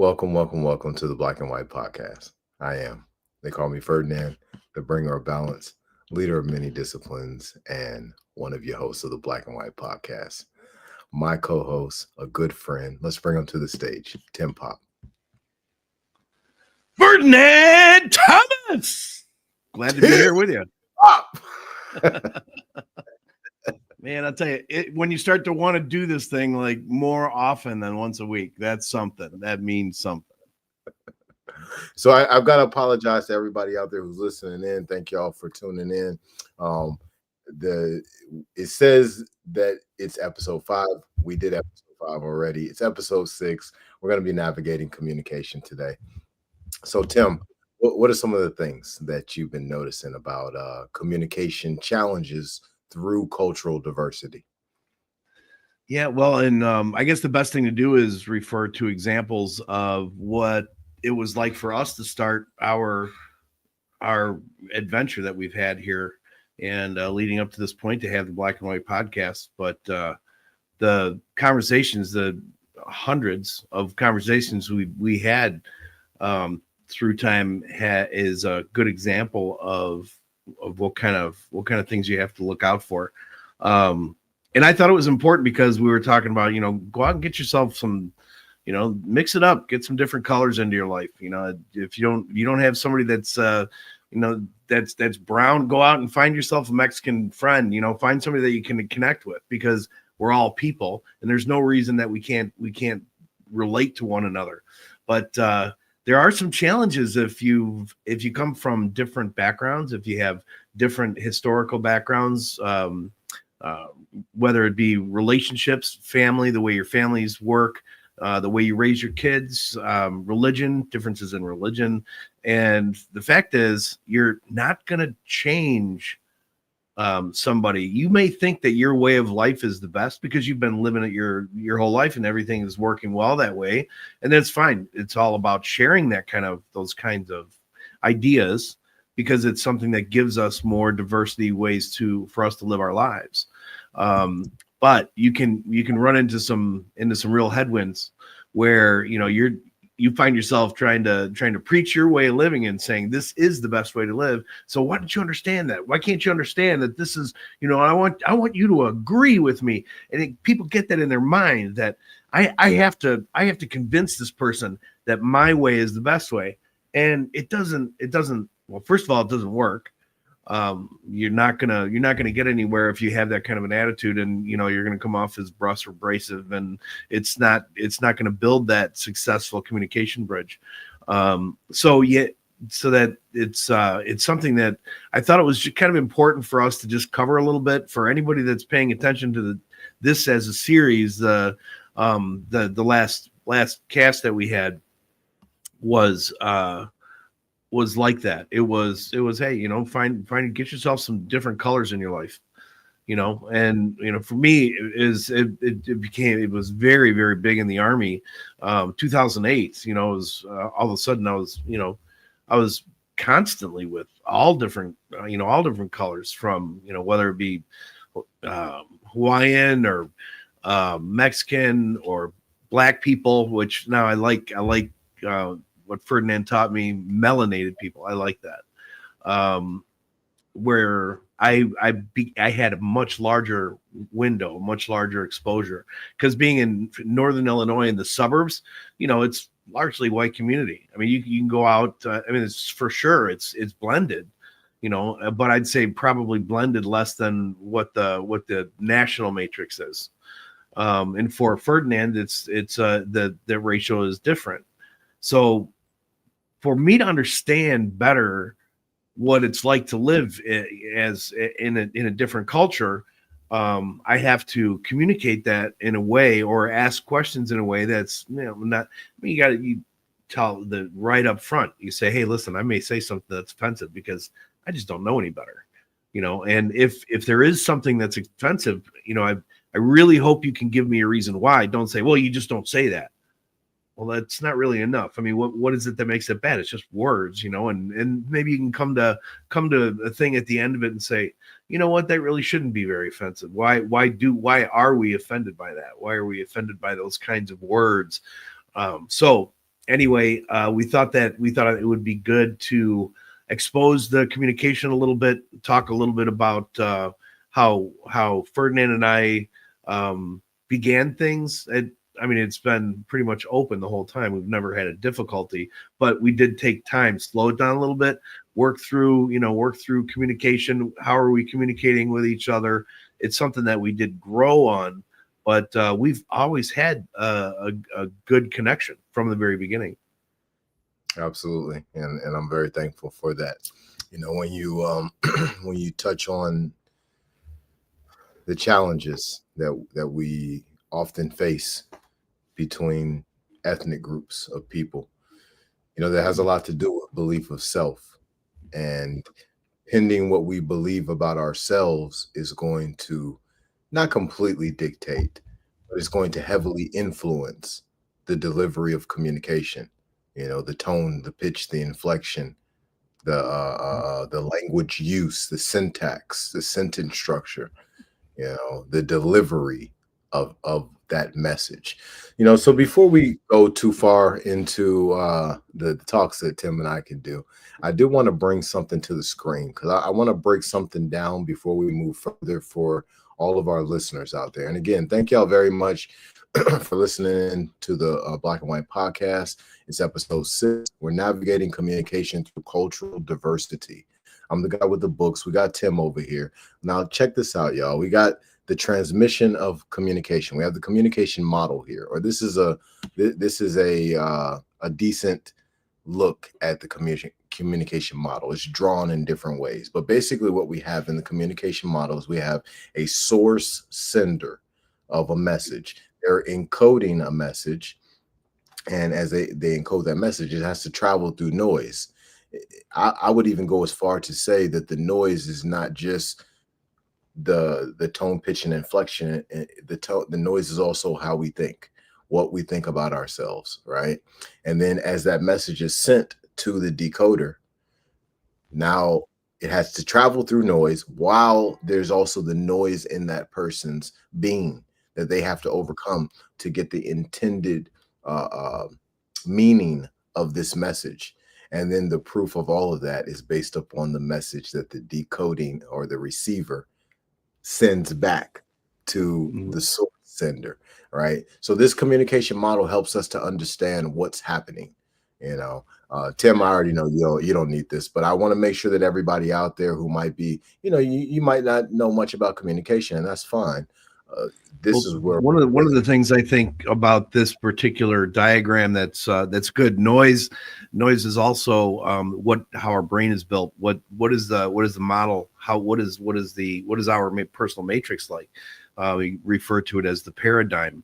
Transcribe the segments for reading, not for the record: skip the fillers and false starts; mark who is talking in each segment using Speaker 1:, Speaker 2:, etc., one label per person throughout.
Speaker 1: Welcome to the Black and White Podcast. I am. They call me Ferdinand, the bringer of balance, leader of many disciplines, and one of your hosts of the Black and White Podcast. My co-host, a good friend. Let's bring him to the stage, Tim Pop.
Speaker 2: Ferdinand Thomas. Glad to be here with you. Man, I'll tell you, when you start to want to do this thing like more often than once a week, that's something. That means something.
Speaker 1: So I've got to apologize to everybody out there who's listening in. Thank y'all for tuning in. It says that it's episode 5. We did episode 5 already. It's episode 6. We're going to be navigating communication today. So Tim, what are some of the things that you've been noticing about communication challenges through cultural diversity?
Speaker 2: Yeah, well, and I guess the best thing to do is refer to examples of what it was like for us to start our adventure that we've had here and leading up to this point to have the Black and White Podcast. But the conversations, the hundreds of conversations we had through time is a good example of what kind of things you have to look out for. And I thought it was important because we were talking about, go out and get yourself some, mix it up, get some different colors into your life. If you don't have somebody that's, that's brown, go out and find yourself a Mexican friend, find somebody that you can connect with, because we're all people and there's no reason that we can't relate to one another. But, there are some challenges if you come from different backgrounds, if you have different historical backgrounds, whether it be relationships, family, the way your families work, the way you raise your kids, religion, differences in religion. And the fact is, you're not going to change somebody. You may think that your way of life is the best because you've been living it your whole life and everything is working well that way. And that's fine. It's all about sharing those kinds of ideas, because it's something that gives us more diversity ways for us to live our lives. But you can run into some real headwinds where, you find yourself trying to preach your way of living and saying this is the best way to live. So why don't you understand that? Why can't you understand that this is, I want you to agree with me. And people get that in their mind that I have to convince this person that my way is the best way. And it doesn't, well, first of all, it doesn't work. You're not gonna get anywhere if you have that kind of an attitude, and you're gonna come off as brusque or abrasive, and it's not gonna build that successful communication bridge. So that it's something that I thought it was just kind of important for us to just cover a little bit for anybody that's paying attention to this as a series. The last cast that we had was like that. It was, hey, get yourself some different colors in your life, and for me it was very, very big in the Army. 2008, it was all of a sudden I was constantly with all different colors, from whether it be Hawaiian or Mexican or Black people, which now I like what Ferdinand taught me, melanated people. I like that. Where I had a much larger window, much larger exposure, because being in Northern Illinois in the suburbs, it's largely white community. I mean, you can go out. It's for sure it's blended, but I'd say probably blended less than what the national matrix is. And for Ferdinand, it's the ratio is different. So for me to understand better what it's like to live as in a different culture, I have to communicate that in a way, or ask questions in a way that's not. You tell the right up front. You say, hey, listen, I may say something that's offensive because I just don't know any better, And if there is something that's offensive, I really hope you can give me a reason why. Don't say, well, you just don't say that. Well, that's not really enough. I mean, what is it that makes it bad? It's just words, and maybe you can come to a thing at the end of it and say, you know what, that really shouldn't be very offensive. Why are we offended by that? Why are we offended by those kinds of words? So anyway, we thought it would be good to expose the communication a little bit, talk a little bit about how Ferdinand and I began things. I mean, it's been pretty much open the whole time. We've never had a difficulty, but we did take time, slow it down a little bit, work through communication. How are we communicating with each other? It's something that we did grow on, but we've always had a good connection from the very beginning.
Speaker 1: Absolutely, and I'm very thankful for that. When you when you touch on the challenges that we often face between ethnic groups of people, that has a lot to do with belief of self, and pending what we believe about ourselves is going to not completely dictate, but it's going to heavily influence the delivery of communication. The tone, the pitch, the inflection, the language use, the syntax, the sentence structure, the delivery of that message. So before we go too far into the talks that Tim and I can do, I do want to bring something to the screen, because I want to break something down before we move further for all of our listeners out there. And again, thank y'all very much for listening to the Black and White podcast. It's episode 6. We're navigating communication through cultural diversity. I'm the guy with the books. We got Tim over here. Now check this out, y'all. We got the transmission of communication. We have the communication model here, or this is a decent look at the communication model. It's drawn in different ways, but basically what we have in the communication model is we have a source sender of a message. They're encoding a message, and as they encode that message, it has to travel through noise. I would even go as far to say that the noise is not just the tone, pitch, and inflection. The noise is also how we think, what we think about ourselves, right? And then as that message is sent to the decoder, now it has to travel through noise, while there's also the noise in that person's being that they have to overcome to get the intended meaning of this message. And then the proof of all of that is based upon the message that the decoding or the receiver sends back to the source sender, right? So this communication model helps us to understand what's happening. Tim, I already know you don't need this, but I want to make sure that everybody out there who might be, you might not know much about communication, and that's fine. This is where
Speaker 2: one of the things I think about this particular diagram that's good. Noise is also how our brain is built. What is the model? What is our personal matrix like? We refer to it as the paradigm.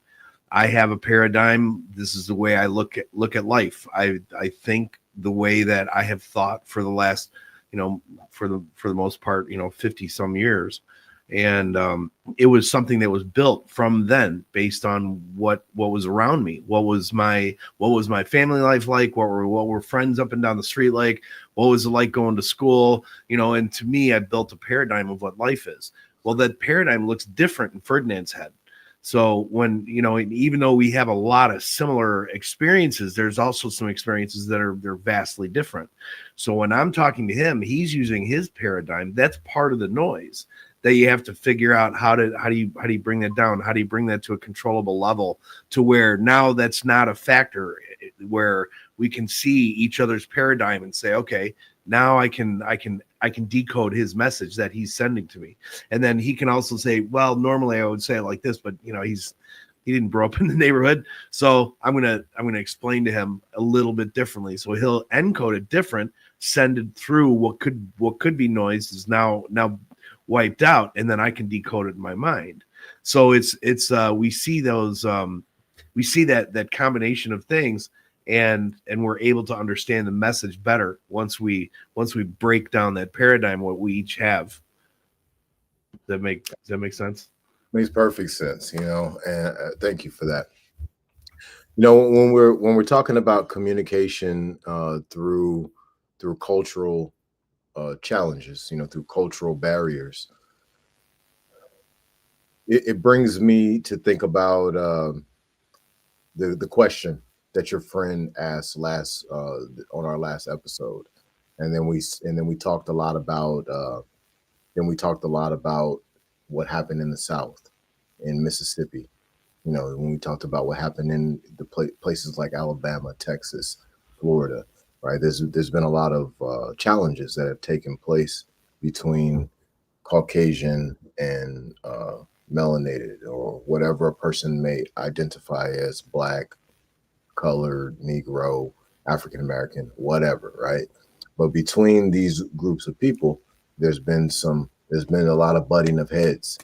Speaker 2: I have a paradigm. This is the way I look at life. I think the way that I have thought for the last, for the most part, 50 some years. And it was something that was built from then based on what was around me. What was my family life like? What were friends up and down the street like? What was it like going to school? And to me, I built a paradigm of what life is. Well, that paradigm looks different in Ferdinand's head. So when, even though we have a lot of similar experiences, there's also some experiences that they're vastly different. So when I'm talking to him, he's using his paradigm. That's part of the noise that you have to figure out how do you bring that down? How do you bring that to a controllable level to where now that's not a factor, where we can see each other's paradigm and say, okay, now I can decode his message that he's sending to me. And then he can also say, well, normally I would say it like this, but he didn't grow up in the neighborhood. So I'm going to explain to him a little bit differently. So he'll encode it different, send it through what could be noise is now wiped out, and then I can decode it in my mind. So it's we see those we see that combination of things, and we're able to understand the message better once we break down that paradigm what we each have. Does that make sense?
Speaker 1: Makes perfect sense, and thank you for that. When we're talking about communication through cultural challenges, through cultural barriers, it brings me to think about the question that your friend asked last on our last episode, and then we talked a lot about what happened in the South, in Mississippi. When we talked about what happened in the places like Alabama, Texas, Florida, right? There's been a lot of challenges that have taken place between Caucasian and melanated, or whatever a person may identify as, black, colored, Negro, African American, whatever, right? But between these groups of people, there's been a lot of butting of heads,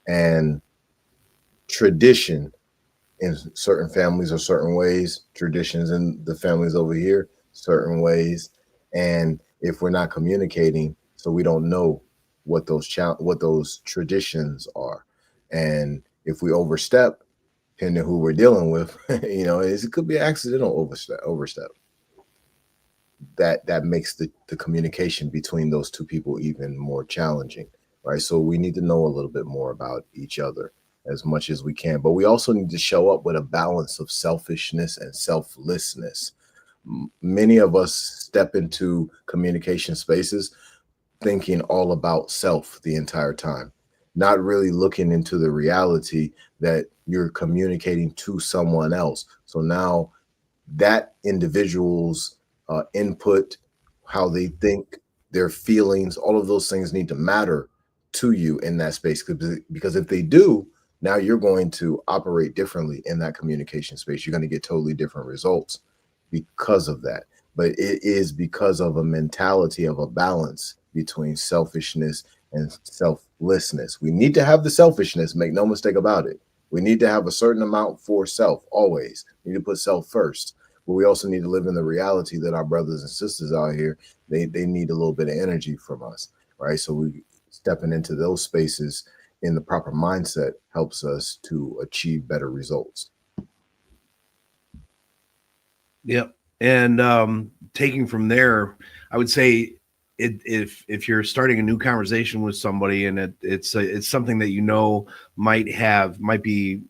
Speaker 1: and tradition in certain families are certain ways, traditions in the families over here certain ways, and if we're not communicating, so we don't know what those traditions are, and if we overstep, depending who we're dealing with, it could be an accidental overstep that makes the communication between those two people even more challenging, right? So we need to know a little bit more about each other as much as we can, but we also need to show up with a balance of selfishness and selflessness. Many of us step into communication spaces thinking all about self the entire time, not really looking into the reality that you're communicating to someone else. So now that individual's input, how they think, their feelings, all of those things need to matter to you in that space. Because if they do, now you're going to operate differently in that communication space. You're going to get totally different results because of that. But it is because of a mentality of a balance between selfishness and selflessness. We need to have the selfishness, make no mistake about it. We need to have a certain amount for self always. We need to put self first. But we also need to live in the reality that our brothers and sisters out here, they need a little bit of energy from us, right? So we stepping into those spaces in the proper mindset helps us to achieve better results.
Speaker 2: Yep. And taking from there, I would say if you're starting a new conversation with somebody and it's something that might be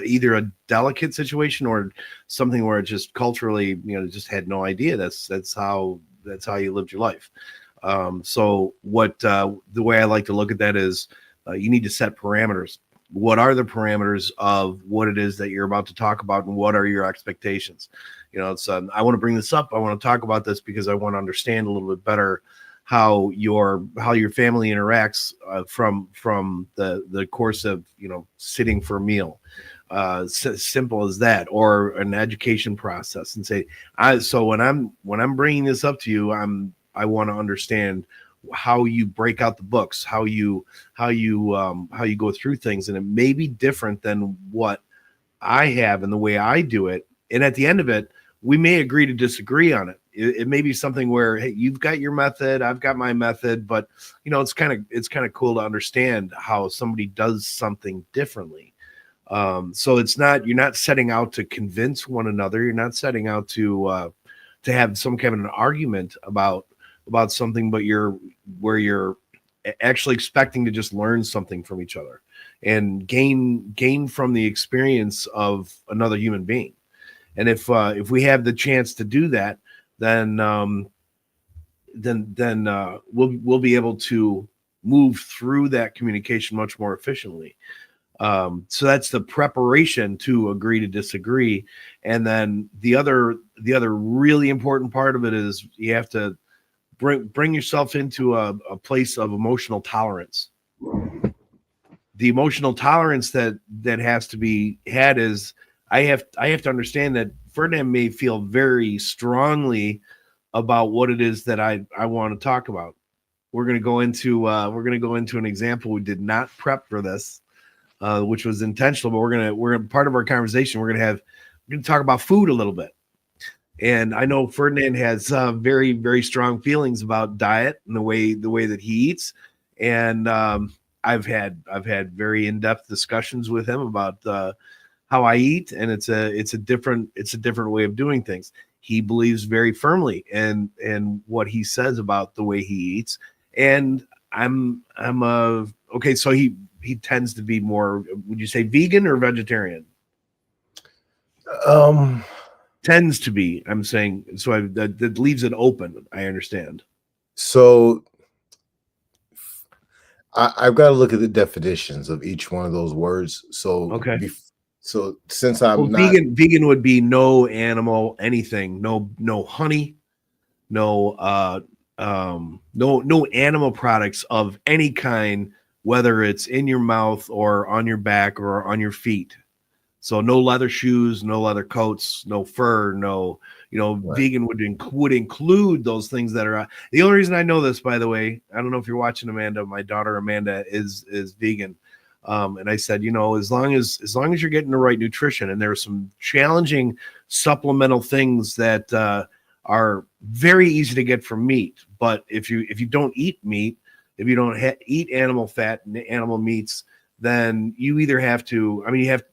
Speaker 2: either a delicate situation or something where it just culturally just had no idea that's how you lived your life. So what the way I like to look at that is you need to set parameters. What are the parameters of what it is that you're about to talk about, and what are your expectations? It's I want to bring this up. I want to talk about this because I want to understand a little bit better how your family interacts from the course of sitting for a meal, simple as that, or an education process, and say so when I'm bringing this up to you, I want to understand how you break out the books, how you go through things, and it may be different than what I have and the way I do it. And at the end of it, we may agree to disagree on it. It may be something where, hey, you've got your method, I've got my method, but it's kind of cool to understand how somebody does something differently. So you're not setting out to convince one another. You're not setting out to have some kind of an argument about something, but you're actually expecting to just learn something from each other and gain from the experience of another human being. And if we have the chance to do that, then we'll be able to move through that communication much more efficiently. So that's the preparation to agree to disagree. And then the other really important part of it is you have to bring yourself into a place of emotional tolerance. The emotional tolerance that has to be had is I have to understand that Ferdinand may feel very strongly about what it is that I want to talk about. We're going to go into an example. We did not prep for this, which was intentional, but we're gonna part of our conversation. We're gonna talk about food a little bit. And I know Ferdinand has very, very strong feelings about diet and the way that he eats. And I've had very in-depth discussions with him about how I eat, and it's a different way of doing things. He believes very firmly in what he says about the way he eats, and I'm okay. So he tends to be more, would you say, vegan or vegetarian? Tends to be. I'm saying so. That leaves it open. I understand.
Speaker 1: So I've got to look at the definitions of each one of those words.
Speaker 2: Okay.
Speaker 1: So since
Speaker 2: Well,
Speaker 1: I'm not,
Speaker 2: vegan would be no animal anything, no honey, no no animal products of any kind, whether it's in your mouth or on your back or on your feet. So no leather shoes, no leather coats, no fur, no,
Speaker 1: right.
Speaker 2: vegan would include those things that are the only reason I know this, by the way. I don't know if you're watching, Amanda. My daughter Amanda is vegan. And I said, as long as you're getting the right nutrition, and there are some challenging supplemental things that are very easy to get from meat. But if you don't eat meat, if you don't eat animal fat and animal meats, then you either have to,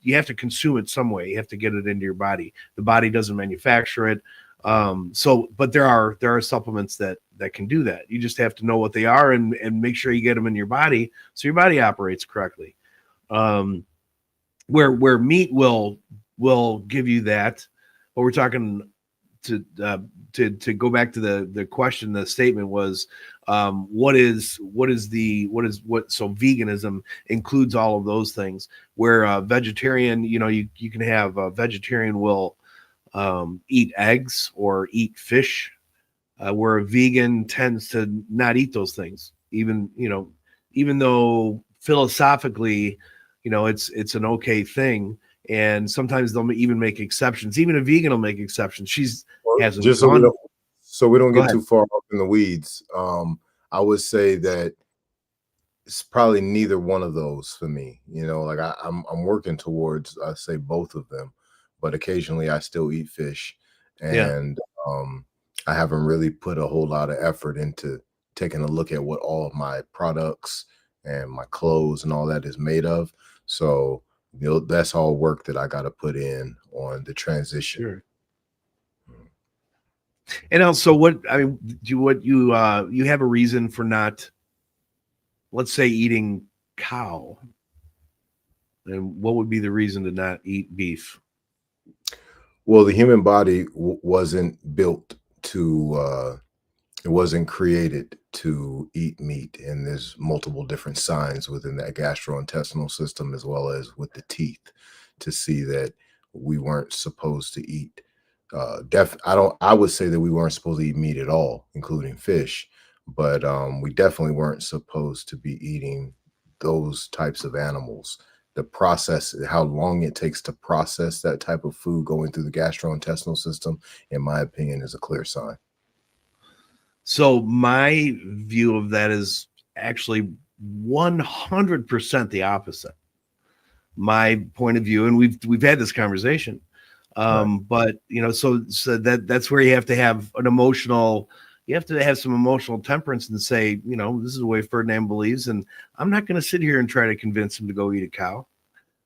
Speaker 2: you have to consume it some way. You have to get it into your body. The body doesn't manufacture it. But there are supplements that can do that. You just have to know what they are and make sure you get them in your body so your body operates correctly. Where meat will give you that. But we're talking to go back to the question. The statement was, so veganism includes all of those things, where vegetarian, you can have a vegetarian will eat eggs or eat fish, where a vegan tends to not eat those things, even though philosophically, it's an okay thing. And sometimes they'll even make exceptions. Even a vegan will make exceptions. She's hasn't
Speaker 1: Just so we
Speaker 2: gone.
Speaker 1: don't, so we don't
Speaker 2: Go
Speaker 1: get
Speaker 2: ahead.
Speaker 1: too far up in the weeds. I would say that it's probably neither one of those for me. Like I'm working towards, I say both of them, but occasionally I still eat fish,
Speaker 2: Yeah,
Speaker 1: and I haven't really put a whole lot of effort into taking a look at what all of my products and my clothes and all that is made of. So that's all work that I got to put in on the transition.
Speaker 2: sure. And also, you have a reason for not, let's say, eating cow, and what would be the reason to not eat beef?
Speaker 1: Well, the human body wasn't built to it wasn't created to eat meat, and there's multiple different signs within that gastrointestinal system as well as with the teeth to see that we weren't supposed to eat. I would say that we weren't supposed to eat meat at all, including fish, but we definitely weren't supposed to be eating those types of animals. The process, how long it takes to process that type of food going through the gastrointestinal system, in my opinion, is a clear sign.
Speaker 2: So my view of that is actually 100% the opposite. My point of view, and we've had this conversation,
Speaker 1: Right.
Speaker 2: but so that's where you have to have you have to have some emotional temperance and say, this is the way Ferdinand believes, and I'm not going to sit here and try to convince him to go eat a cow.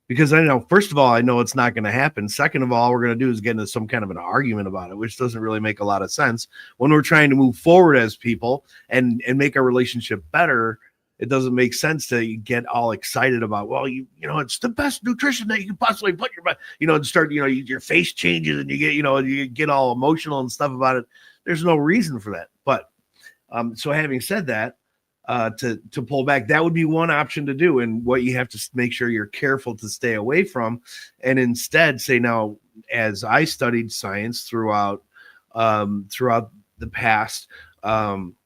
Speaker 2: Because I know, first of all, I know it's not going to happen. Second of all, we're going to do is get into some kind of an argument about it, which doesn't really make a lot of sense when we're trying to move forward as people and make our relationship better. It doesn't make sense to get all excited about, well, it's the best nutrition that you can possibly put in your body, and start, your face changes and you get all emotional and stuff about it. There's no reason for that. But so having said that, to pull back, that would be one option to do, and what you have to make sure you're careful to stay away from, and instead say, now, as I studied science throughout the past,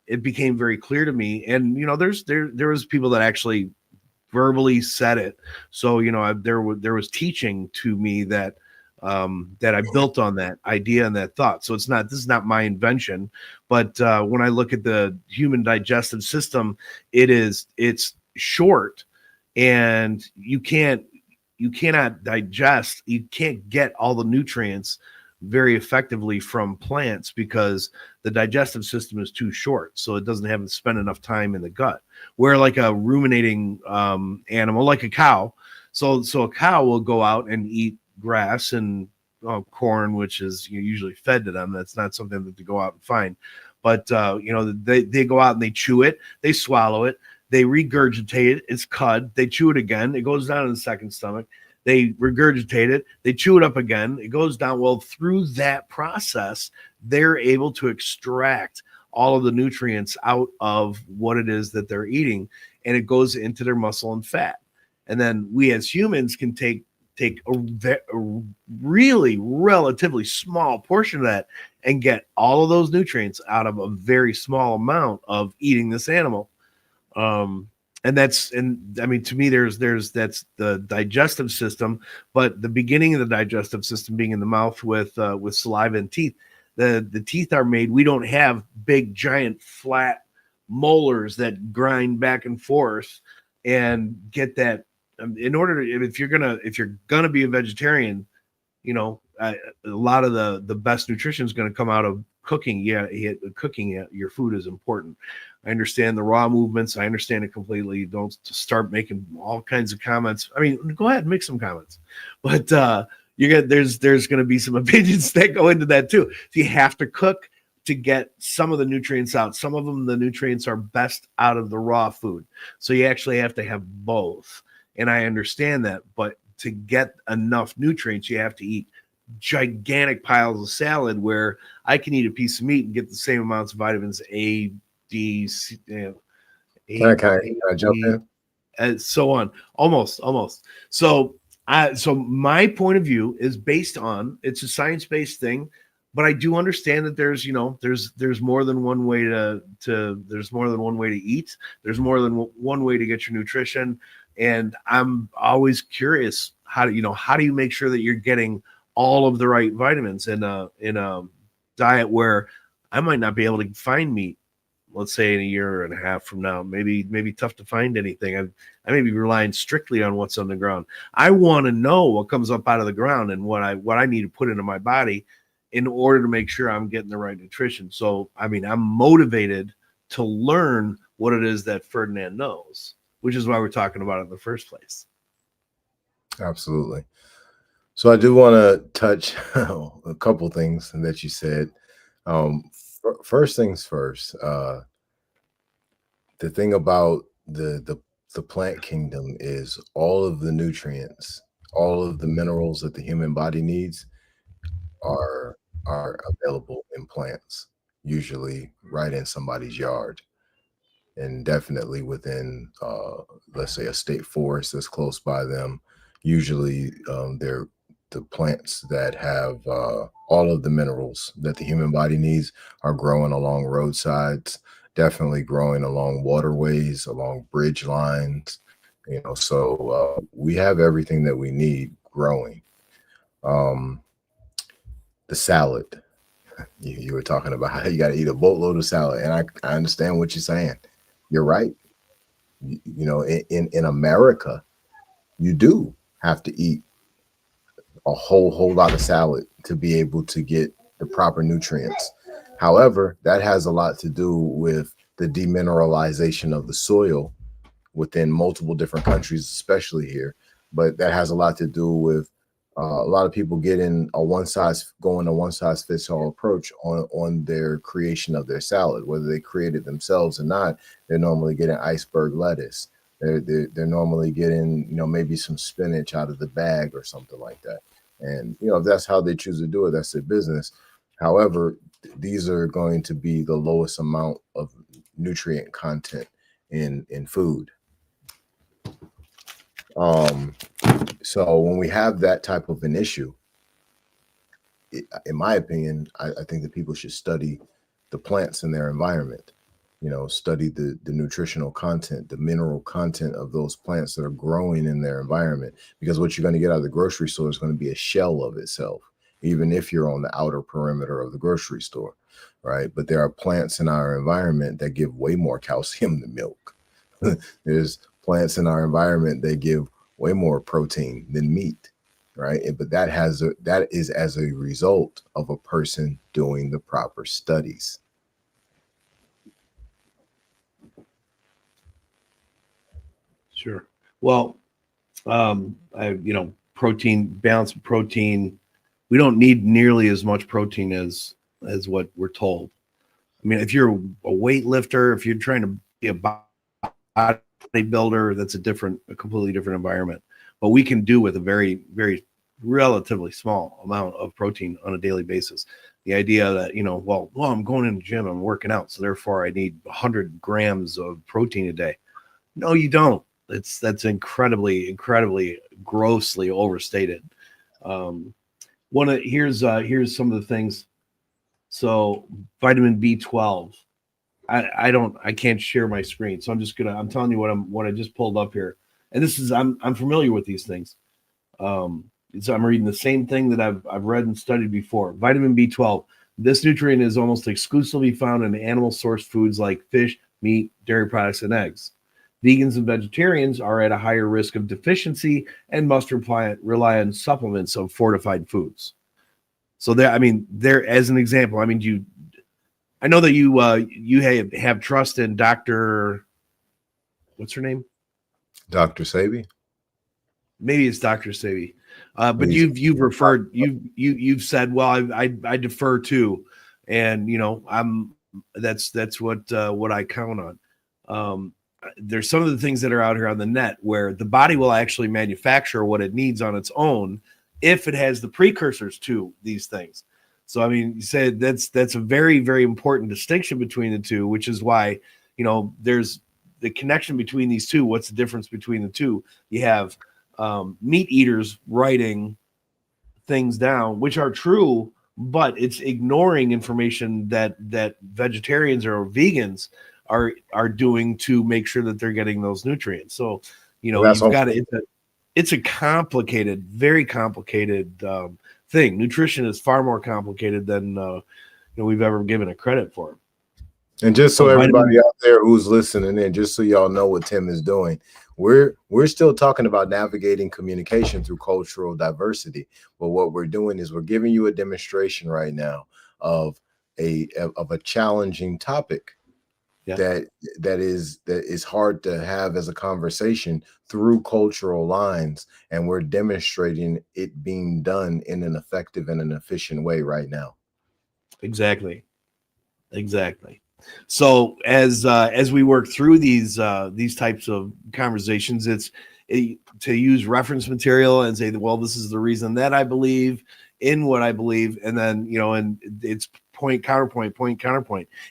Speaker 2: it became very clear to me, and there was people that actually verbally said it. So there was teaching to me that I built on that idea and that thought. So this is not my invention, but when I look at the human digestive system, it's short, and you cannot digest, you can't get all the nutrients very effectively from plants because the digestive system is too short, so it doesn't have to spend enough time in the gut. Where like a ruminating animal, like a cow, so a cow will go out and eat grass and corn, which is usually fed to them. That's not something that they go out and find, but they go out and they chew it, they swallow it, they regurgitate it, it's cud, they chew it again, it goes down in the second stomach, they regurgitate it, they chew it up again, it goes down. Well, through that process, they're able to extract all of the nutrients out of what it is that they're eating, and it goes into their muscle and fat. And then we as humans can take a really relatively small portion of that and get all of those nutrients out of a very small amount of eating this animal. And I mean, to me, that's the digestive system, but the beginning of the digestive system being in the mouth with saliva and teeth. The teeth are made. We don't have big, giant, flat molars that grind back and forth and get that. In order to, if you're gonna be a vegetarian, a lot of the best nutrition is going to come out of cooking. Yeah, cooking your food is important. I understand the raw movements. I understand it completely. Don't start making all kinds of comments. I mean, go ahead and make some comments, but there's going to be some opinions that go into that too. So you have to cook to get some of the nutrients out. Some of them, the nutrients are best out of the raw food. So you actually have to have both. And I understand that, but to get enough nutrients, you have to eat gigantic piles of salad where I can eat a piece of meat and get the same amounts of vitamins A, D, C,
Speaker 1: Can I jump in?
Speaker 2: and so on. Almost. So my point of view is based on, it's a science-based thing, but I do understand that there's more than one way there's more than one way to eat. There's more than one way to get your nutrition. And I'm always curious, how do you make sure that you're getting all of the right vitamins in a diet where I might not be able to find meat, let's say in a year and a half from now. Maybe tough to find anything. I may be relying strictly on what's on the ground. I want to know what comes up out of the ground and what I need to put into my body in order to make sure I'm getting the right nutrition. So, I mean, I'm motivated to learn what it is that Ferdinand knows, which is why we're talking about it in the first place.
Speaker 1: Absolutely. So I do want to touch a couple things that you said. First things first, the thing about the plant kingdom is all of the nutrients, all of the minerals that the human body needs are available in plants, usually right in somebody's yard, and definitely within let's say a state forest that's close by them. Usually they're the plants that have all of the minerals that the human body needs are growing along roadsides, definitely growing along waterways, along bridge lines, so we have everything that we need growing. The salad, you were talking about how you got to eat a boatload of salad, and I understand what you're saying. You're right. In America, you do have to eat a whole lot of salad to be able to get the proper nutrients. However, that has a lot to do with the demineralization of the soil within multiple different countries, especially here. But that has a lot to do with a lot of people getting a one size fits all approach on their creation of their salad, whether they create it themselves or not. They're normally getting iceberg lettuce. They're normally getting maybe some spinach out of the bag or something like that. And if that's how they choose to do it, that's their business. However, these are going to be the lowest amount of nutrient content in food. So when we have that type of an issue, in my opinion, I think that people should study the plants in their environment. Study the nutritional content, the mineral content of those plants that are growing in their environment, because what you're going to get out of the grocery store is going to be a shell of itself, even if you're on the outer perimeter of the grocery store, right? But there are plants in our environment that give way more calcium than milk. There's plants in our environment that give way more protein than meat, right? But that is as a result of a person doing the proper studies.
Speaker 2: Sure. Well, protein, balanced protein. We don't need nearly as much protein as what we're told. I mean, if you're a weightlifter, if you're trying to be a bodybuilder, that's a completely different environment. But we can do with a very, very relatively small amount of protein on a daily basis. The idea that, well, I'm going in the gym, I'm working out, so therefore I need 100 grams of protein a day. No, you don't. That's incredibly, incredibly grossly overstated. Um, here's some of the things. So vitamin B12. I can't share my screen, so I'm telling you what I just pulled up here, and this is I'm familiar with these things. So I'm reading the same thing that I've read and studied before. Vitamin B12. This nutrient is almost exclusively found in animal source foods like fish, meat, dairy products, and eggs. Vegans and vegetarians are at a higher risk of deficiency and must rely on supplements of fortified foods. So there as an example, I know that you have trust in Dr. What's her name?
Speaker 1: Dr. Sabi.
Speaker 2: Maybe it's Dr. Sabi. But you've said, well, I defer to, and that's what I count on. There's some of the things that are out here on the net where the body will actually manufacture what it needs on its own if it has the precursors to these things. So you said that's a very, very important distinction between the two, which is why there's the connection between these two. What's the difference between the two? You have meat eaters writing things down, which are true, but it's ignoring information that vegetarians or vegans are doing to make sure that they're getting those nutrients. So, you've got it's a complicated, very complicated thing. Nutrition is far more complicated than we've ever given it credit for.
Speaker 1: And just so everybody out there who's listening in, just so y'all know what Tim is doing, we're still talking about navigating communication through cultural diversity. But what we're doing is we're giving you a demonstration right now of a challenging topic. Yeah. that is hard to have as a conversation through cultural lines, and we're demonstrating it being done in an effective and an efficient way right now.
Speaker 2: Exactly. So as we work through these types of conversations, it's to use reference material and say, well, this is the reason that I believe in what I believe, and then and it's point counterpoint,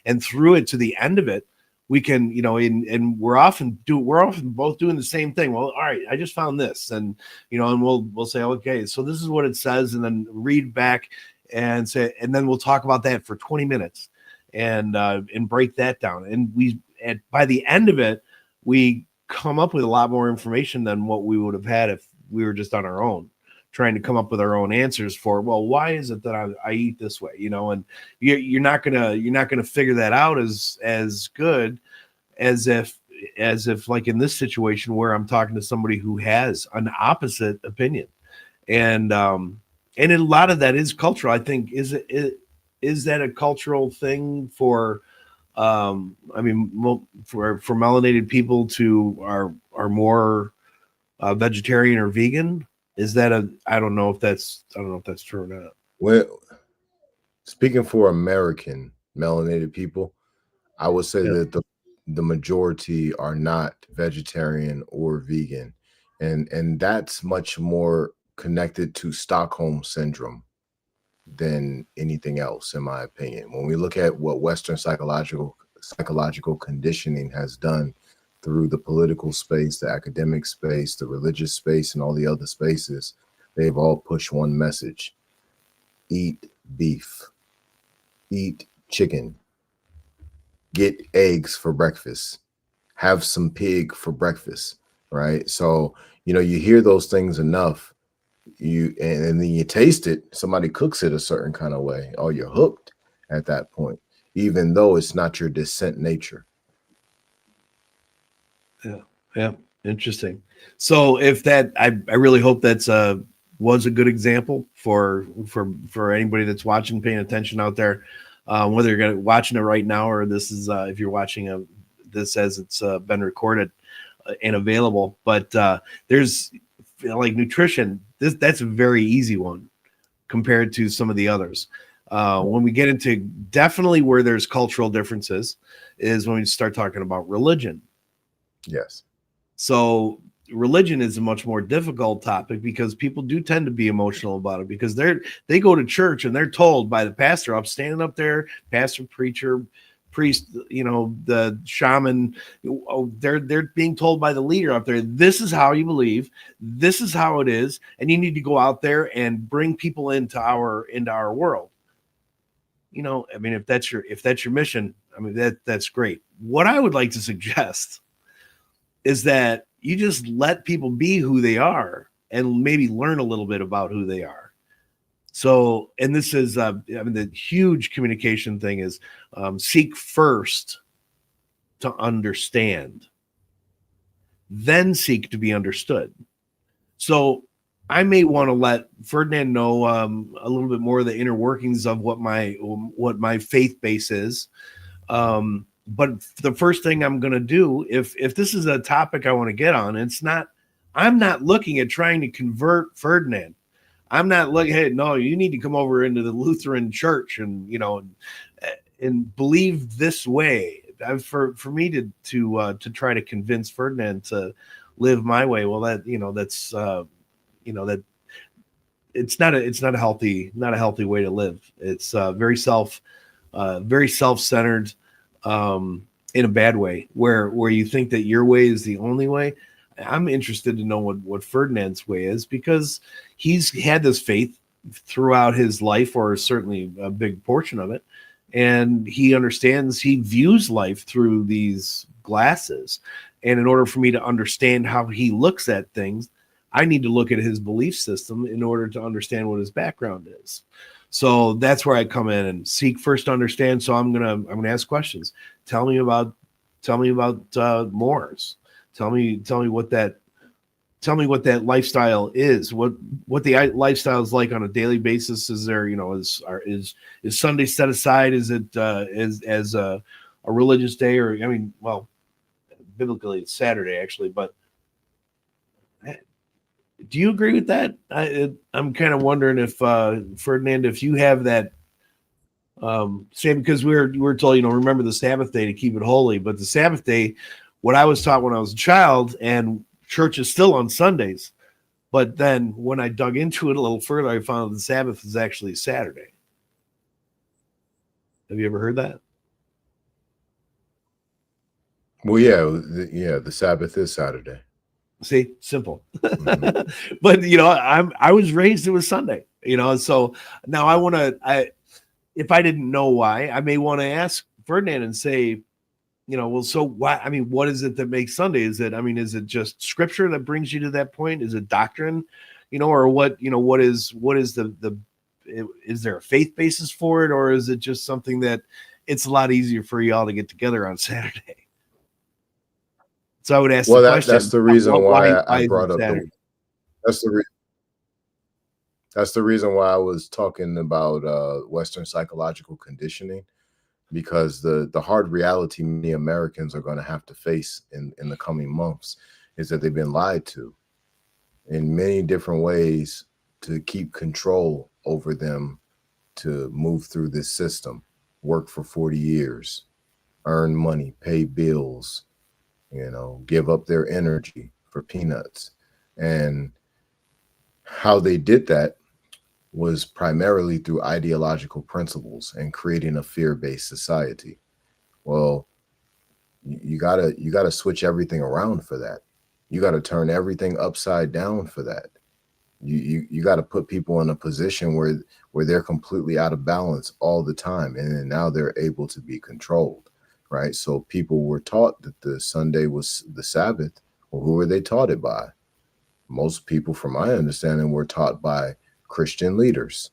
Speaker 2: and through it to the end of it, we can and we're often both doing the same thing. Well, all right, I just found this, and and we'll say, okay, so this is what it says, and then read back and say, and then we'll talk about that for 20 minutes and break that down, and by the end of it, we come up with a lot more information than what we would have had if we were just on our own, trying to come up with our own answers for, well, why is it that I eat this way, and you're not gonna figure that out as good as if like in this situation where I'm talking to somebody who has an opposite opinion, and a lot of that is cultural. I think is that a cultural thing for for melanated people to are more vegetarian or vegan? Is that I don't know if that's true or not.
Speaker 1: Well, speaking for American melanated people, I would say that the majority are not vegetarian or vegan, and that's much more connected to Stockholm syndrome than anything else, in my opinion. When we look at what Western psychological conditioning has done through the political space, the academic space, the religious space, and all the other spaces, they've all pushed one message: eat beef, eat chicken, get eggs for breakfast, have some pig for breakfast, right? So, you hear those things enough, and then you taste it, somebody cooks it a certain kind of way, oh, you're hooked at that point, even though it's not your descent nature.
Speaker 2: Yeah, interesting. So if that, I really hope that's was a good example for anybody that's watching, paying attention out there, whether you're watching it right now or this is if you're watching this as it's been recorded and available. But there's like nutrition. That's a very easy one compared to some of the others. When we get into definitely where there's cultural differences is when we start talking about religion.
Speaker 1: Yes.
Speaker 2: So religion is a much more difficult topic because people do tend to be emotional about it, because they go to church and they're told by the pastor up standing up there, pastor, preacher, priest, the shaman, they're being told by the leader up there, this is how you believe, this is how it is, and you need to go out there and bring people into our world. I mean, if that's your mission, I mean, that's great. What I would like to suggest is that you just let people be who they are and maybe learn a little bit about who they are. So, and this is, the huge communication thing is seek first to understand, then seek to be understood. So I may want to let Ferdinand know a little bit more of the inner workings of what my faith base is. But the first thing I'm going to do, if this is a topic I want to get on, I'm not looking at trying to convert Ferdinand. I'm not looking, hey, no, you need to come over into the Lutheran church and believe this way. For me to try to convince Ferdinand to live my way, well, that that it's not a healthy way to live. It's very self-centered, in a bad way, where you think that your way is the only way. I'm interested to know what Ferdinand's way is, because he's had this faith throughout his life, or certainly a big portion of it, and he views life through these glasses. And in order for me to understand how he looks at things, I need to look at his belief system in order to understand what his background is. So that's where I come in and seek first to understand. So I'm gonna ask questions. Tell me about Moors. Tell me what that lifestyle is. What the lifestyle is like on a daily basis. Is there, is Sunday set aside? Is it as a religious day? Or, I mean, well, biblically it's Saturday actually, but do you agree with that? I'm kind of wondering if Ferdinand, if you have that same, because we're told, remember the Sabbath day to keep it holy, but the Sabbath day, what I was taught when I was a child, and church is still on Sundays, but then when I dug into it a little further, I found that the Sabbath is actually Saturday. Have you ever heard that?
Speaker 1: Well, yeah, the Sabbath is Saturday.
Speaker 2: See, simple. Mm-hmm. But I was raised it was Sunday, so now if I didn't know why, I may want to ask Ferdinand and say, well, so why? I mean, what is it that makes Sunday? Is it just scripture that brings you to that point? Is it doctrine, or what? What is is there a faith basis for it, or is it just something that it's a lot easier for y'all to get together on Saturday? So I would ask the question.
Speaker 1: That's the reason why I brought up that's the reason why I was talking about Western psychological conditioning, because the hard reality many Americans are going to have to face in the coming months is that they've been lied to in many different ways to keep control over them, to move through this system, work for 40 years, earn money, pay bills, give up their energy for peanuts. And how they did that was primarily through ideological principles and creating a fear-based society. Well, you gotta switch everything around for that. You got to turn everything upside down for that. You got to put people in a position where they're completely out of balance all the time, and now they're able to be controlled, right? So people were taught that the Sunday was the Sabbath. Well, who were they taught it by? Most people, from my understanding, were taught by Christian leaders,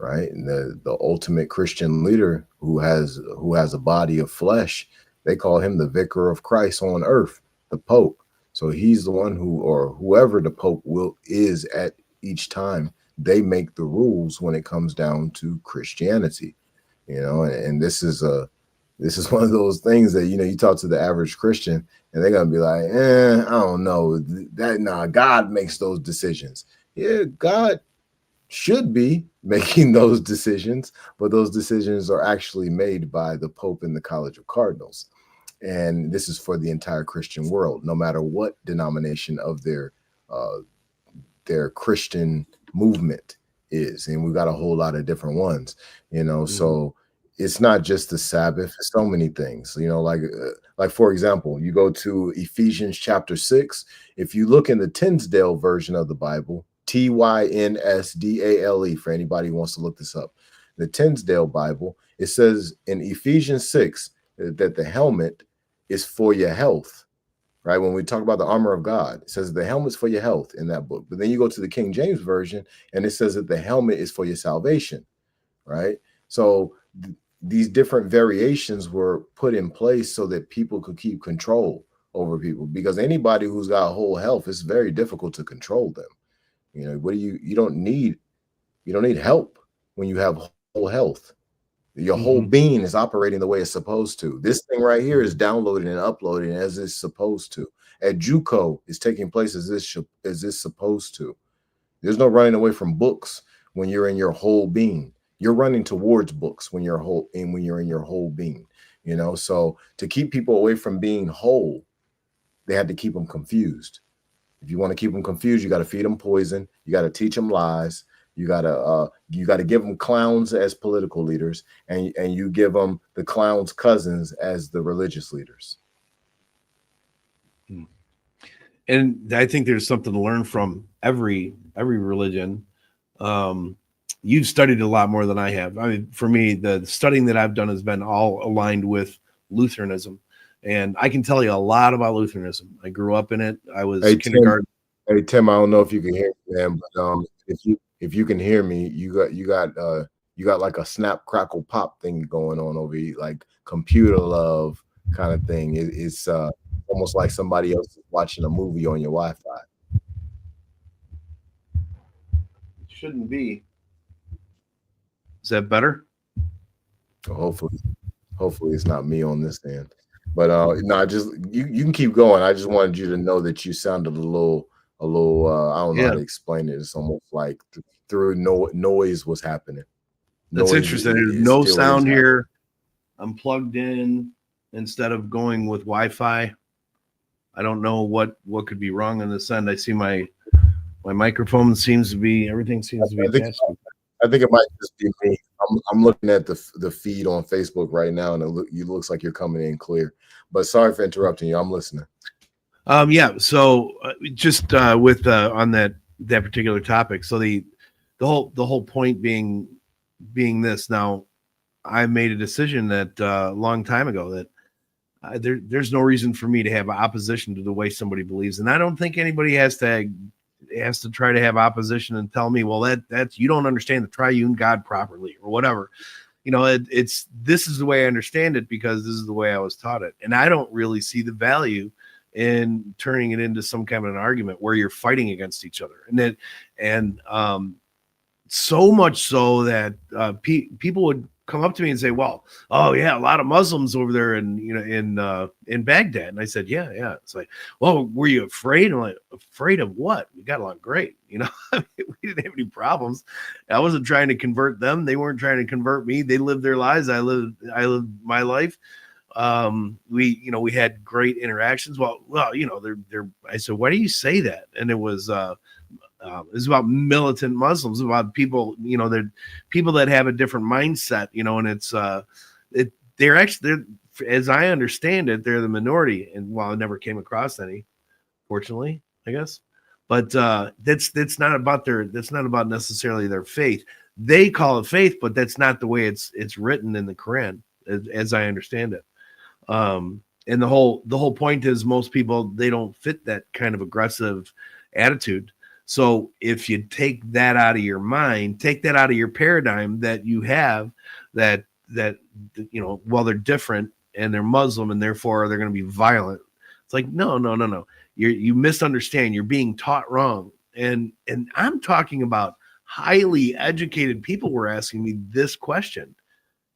Speaker 1: right? And the ultimate Christian leader who has a body of flesh, they call him the vicar of Christ on earth, the Pope. So he's the one or whoever the Pope is at each time, they make the rules when it comes down to Christianity, and this is one of those things that, you talk to the average Christian and they're going to be like, I don't know God makes those decisions. Yeah, God should be making those decisions, but those decisions are actually made by the Pope and the College of Cardinals. and this is for the entire Christian world, no matter what denomination of their Christian movement is. And we've got a whole lot of different ones, so it's not just the Sabbath, it's so many things, like for example, you go to Ephesians chapter 6. If you look in the Tinsdale version of the Bible, Tynsdale, for anybody who wants to look this up, the Tinsdale Bible, it says in Ephesians 6 that the helmet is for your health. Right? When we talk about the armor of God, it says the helmet's for your health in that book. But then you go to the King James Version and it says that the helmet is for your salvation. Right? So these different variations were put in place so that people could keep control over people, because anybody who's got whole health, it's very difficult to control them. You don't need help when you have whole health. Your whole being is operating the way it's supposed to. This thing right here is downloading and uploading as it's supposed to. At JUCO, is taking place as it's supposed to. There's no running away from books when you're in your whole being. You're running towards books when you're in your whole being. So to keep people away from being whole, they had to keep them confused. If you want to keep them confused, you got to feed them poison. You got to teach them lies. You gotta give them clowns as political leaders, and you give them the clowns' cousins as the religious leaders.
Speaker 2: And I think there's something to learn from every religion. You've studied a lot more than I have. I mean, for me, the studying that I've done has been all aligned with Lutheranism, and I can tell you a lot about Lutheranism. I grew up in it. I was kindergarten.
Speaker 1: Tim, I don't know if you can hear me, man, but if you can hear me, you got like a snap, crackle, pop thing going on over here, like computer love kind of thing. It's almost like somebody else is watching a movie on your Wi-Fi.
Speaker 2: It shouldn't be. Is that better?
Speaker 1: Hopefully it's not me on this end. But no, you can keep going. I just wanted you to know that you sounded a little I don't know how to explain it. It's almost like through noise was happening.
Speaker 2: That's interesting. There's no sound here. I'm plugged in instead of going with Wi-Fi. I don't know what could be wrong on this end. I see my microphone everything seems to be attached.
Speaker 1: I think it might just be me. I'm looking at the feed on Facebook right now, and it looks like you're coming in clear. But sorry for interrupting you. I'm listening.
Speaker 2: So just with on that particular topic. So the whole point being this. Now, I made a decision that a long time ago that there's no reason for me to have opposition to the way somebody believes, and I don't think anybody has to try to have opposition and tell me, well, that's you don't understand the triune God properly or whatever. This is the way I understand it because this is the way I was taught it, and I don't really see the value in turning it into some kind of an argument where you're fighting against each other, and so much so that people would come up to me and say, well, oh yeah, a lot of Muslims over there in Baghdad. And I said, yeah. It's like, well, were you afraid? I'm like, afraid of what? We got along great. We didn't have any problems. I wasn't trying to convert them. They weren't trying to convert me. They lived their lives. I lived my life. We had great interactions. Well, I said, why do you say that? And it was about militant Muslims, about people, they're people that have a different mindset, and it's they're as I understand it, they're the minority. And while I never came across any, fortunately, I guess, but that's not about necessarily their faith. They call it faith, but that's not the way it's written in the Quran, as I understand it. And the whole point is most people, they don't fit that kind of aggressive attitude. So if you take that out of your mind, take that out of your paradigm that you have, that well, they're different and they're Muslim and therefore they're going to be violent. It's like, no. You misunderstand. You're being taught wrong. And I'm talking about highly educated people were asking me this question.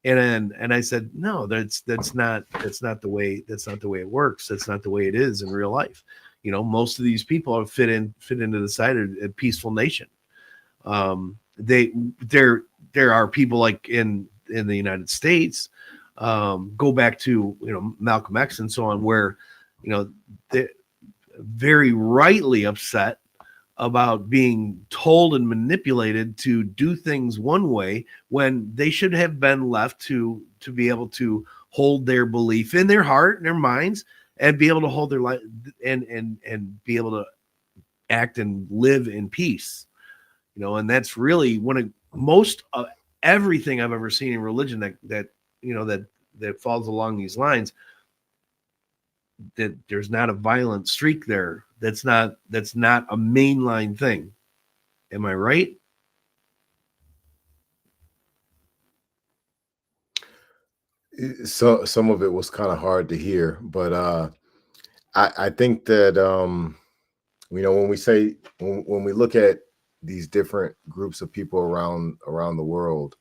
Speaker 2: And I said, no, that's not the way it works. That's not the way it is in real life. Most of these people fit into the side of a peaceful nation. There are people like in the United States Go back to, Malcolm X and so on, where, they're very rightly upset about being told and manipulated to do things one way when they should have been left to be able to hold their belief in their heart and their minds, and be able to hold their life and be able to act and live in peace. And that's really one of most of everything I've ever seen in religion that falls along these lines, that there's not a violent streak there. That's not a mainline thing. Am I right?
Speaker 1: So some of it was kind of hard to hear, but I think that when we say when we look at these different groups of people around the world,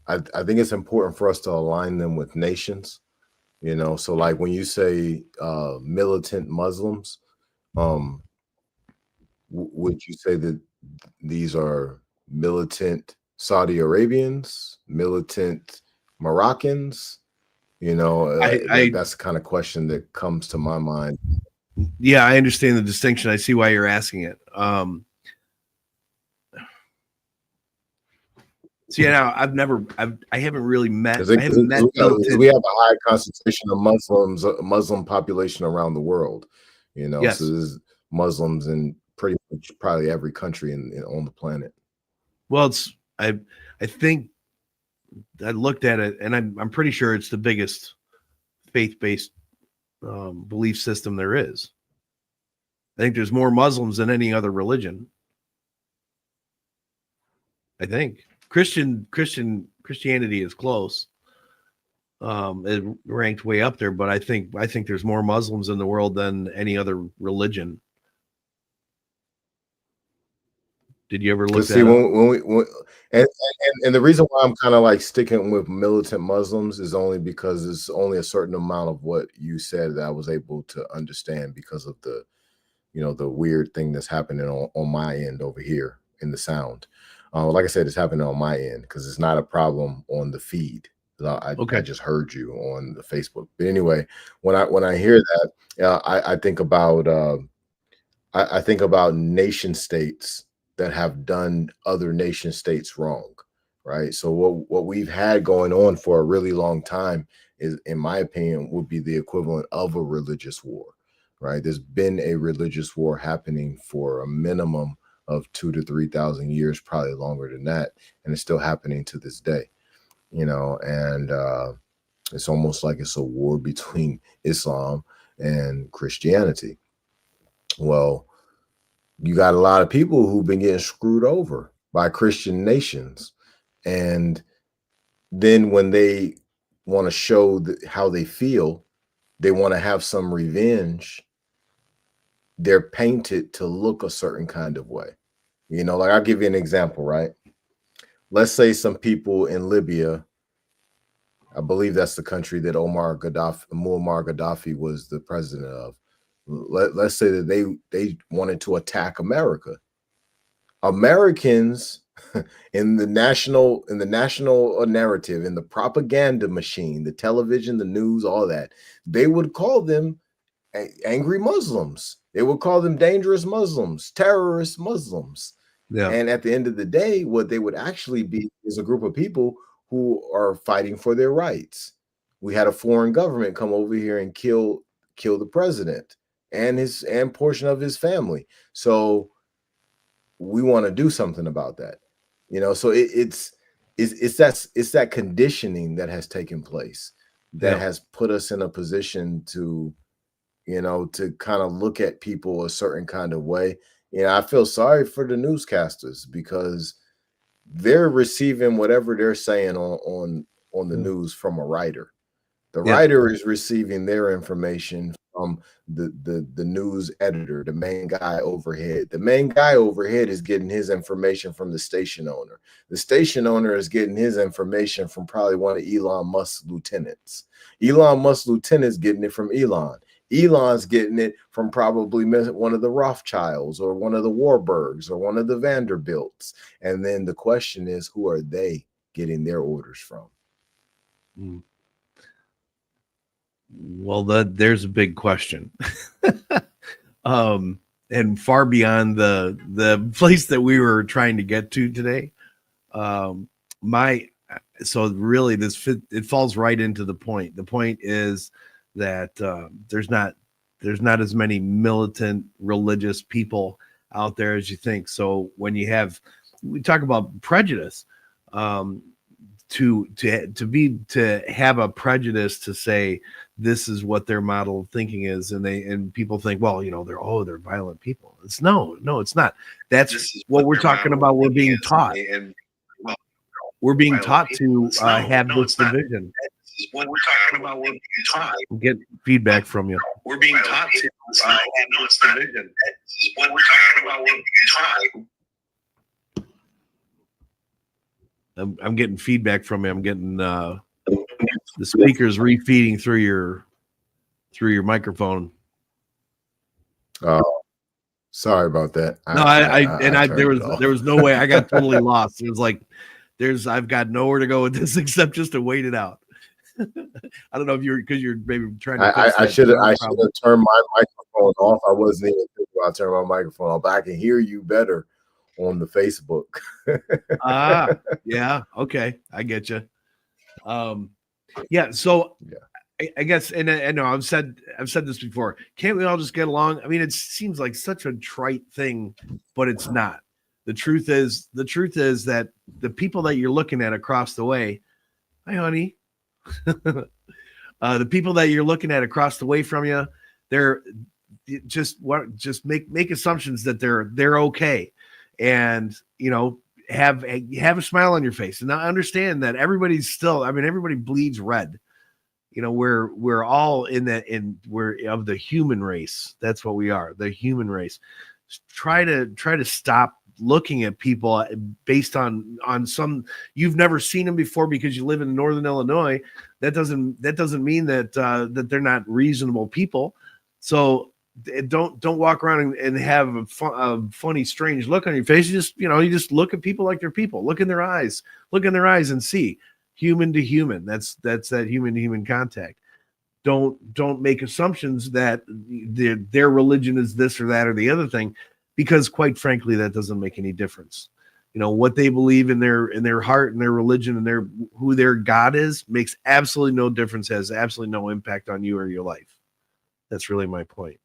Speaker 1: I think it's important for us to align them with nations. So like when you say militant Muslims, um, would you say that these are militant Saudi Arabians, militant Moroccans? That's the kind of question that comes to my mind.
Speaker 2: Yeah, I understand the distinction. I see why you're asking it. So yeah, I haven't really met. I haven't met militant.
Speaker 1: We have a high concentration of Muslims, Muslim population around the world.
Speaker 2: Yes.
Speaker 1: So there's Muslims in pretty much probably every country on the planet.
Speaker 2: Well, I think I looked at it, and I'm pretty sure it's the biggest faith-based belief system there is. I think there's more Muslims than any other religion. I think Christianity is close. It ranked way up there, but I think there's more Muslims in the world than any other religion. Did you ever look
Speaker 1: See,
Speaker 2: that up?
Speaker 1: and the reason why I'm kind of like sticking with militant Muslims is only because it's only a certain amount of what you said that I was able to understand because of the the weird thing that's happening on my end over here in the sound. Like I said, it's happening on my end because it's not a problem on the feed. I just heard you on the Facebook. But anyway, when I hear that, I think about I think about nation states that have done other nation states wrong, right? So what we've had going on for a really long time is, in my opinion, would be the equivalent of a religious war, right? There's been a religious war happening for a minimum of 2,000 to 3,000 years, probably longer than that, and it's still happening to this day, and it's almost like it's a war between Islam and Christianity. Well, you got a lot of people who've been getting screwed over by Christian nations. And then when they want to show how they feel, they want to have some revenge, they're painted to look a certain kind of way. Like I'll give you an example, right? Let's say some people in Libya, I believe that's the country that Muammar Gaddafi was the president of. Let's say that they wanted to attack America. Americans in the national narrative, in the propaganda machine, the television, the news, all that, they would call them angry Muslims. They would call them dangerous Muslims, terrorist Muslims.
Speaker 2: Yeah.
Speaker 1: And at the end of the day, what they would actually be is a group of people who are fighting for their rights. We had a foreign government come over here and kill the president and portion of his family. So we want to do something about that. So it's that conditioning that has taken place that has put us in a position to to kind of look at people a certain kind of way. I feel sorry for the newscasters because they're receiving whatever they're saying on the news from a writer. The writer is receiving their information from the news editor, the main guy overhead. The main guy overhead is getting his information from the station owner. The station owner is getting his information from probably one of Elon Musk's lieutenants. Elon Musk's lieutenant's getting it from Elon. Elon's getting it from probably one of the Rothschilds or one of the Warburgs or one of the Vanderbilts. And then the question is, who are they getting their orders from?
Speaker 2: Mm. Well, there's a big question. And far beyond the place that we were trying to get to today. So really it falls right into the point. The point is that there's not as many militant religious people out there as you think. So when we talk about prejudice, to have a prejudice to say this is what their model of thinking is, and people think, well, they're violent people. No, it's not. That's what we're talking about. We're being taught. We're being taught to have this division.
Speaker 3: Is what we're talking about. We're being taught.
Speaker 2: Get feedback from you.
Speaker 3: We're being taught to have this division. Is what we're talking about. We're being taught.
Speaker 2: I'm getting feedback from you. I'm getting the speakers refeeding through your microphone.
Speaker 1: Oh, sorry about that.
Speaker 2: There was no way. I got totally lost. It was like I've got nowhere to go with this except just to wait it out. I don't know if because you're maybe trying to.
Speaker 1: I should have turned my microphone off. I wasn't even thinking about turning my microphone off, but I can hear you better on the Facebook.
Speaker 2: Yeah. Okay. I get you. Yeah. So I guess, and I know I've said this before. Can't we all just get along? I mean, it seems like such a trite thing, but it's not. The truth is that the people that you're looking at across the way, hi, honey. The people that you're looking at across the way from you, they're just make assumptions that they're okay. And have a smile on your face, and I understand that everybody's everybody bleeds red. We're all we're of the human race. That's what we are, the human race. Try to stop looking at people based on some you've never seen them before because you live in Northern Illinois. That doesn't mean that they're not reasonable people. So don't walk around and have a funny, strange look on your face. You just look at people like they're people. Look in their eyes and see human to human. That's that human to human contact. Don't make assumptions that their religion is this or that or the other thing, because quite frankly, that doesn't make any difference. What they believe in their heart and their religion and who their God is makes absolutely no difference, has absolutely no impact on you or your life. That's really my point.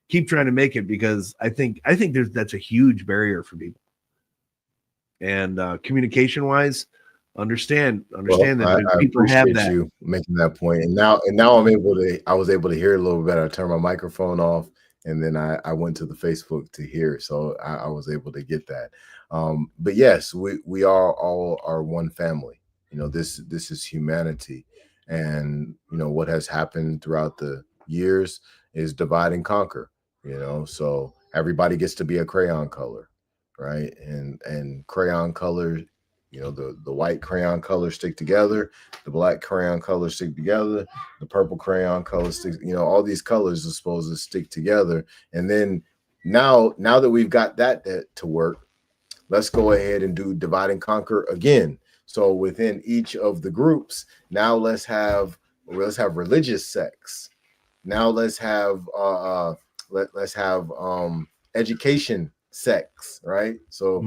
Speaker 2: Keep trying to make it, because I think that's a huge barrier for people. And communication wise, understand that people have that.
Speaker 1: You making that point, and now I was able to hear a little better. I turned my microphone off, and then I went to the Facebook to hear, so I was able to get that. But yes, we all are one family. This is humanity, and what has happened throughout the years is divide and conquer. So everybody gets to be a crayon color, right? And crayon color, the white crayon colors stick together, the black crayon colors stick together, the purple crayon colors stick, all these colors are supposed to stick together. And then now that we've got that to work, let's go ahead and do divide and conquer again. So within each of the groups, now let's have religious sects. Now let's have education sects, right? So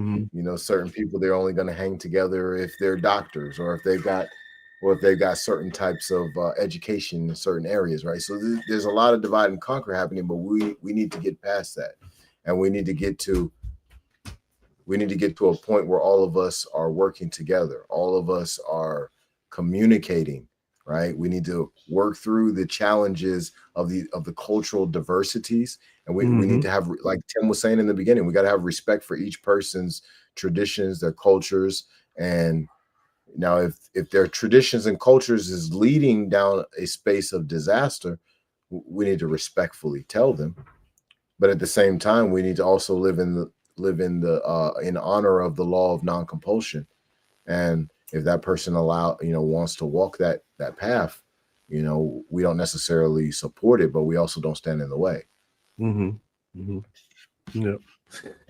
Speaker 1: certain people, they're only going to hang together if they're doctors, or if they've got certain types of education in certain areas, right? So there's a lot of divide and conquer happening, but we need to get past that, and we need to get to a point where all of us are working together, all of us are communicating, right? We need to work through the challenges of the cultural diversities, and we need to have, like Tim was saying in the beginning, we got to have respect for each person's traditions, their cultures. And now if their traditions and cultures is leading down a space of disaster, we need to respectfully tell them. But at the same time, we need to also live in honor of the law of non-compulsion. And if that person wants to walk that path, we don't necessarily support it, but we also don't stand in the way.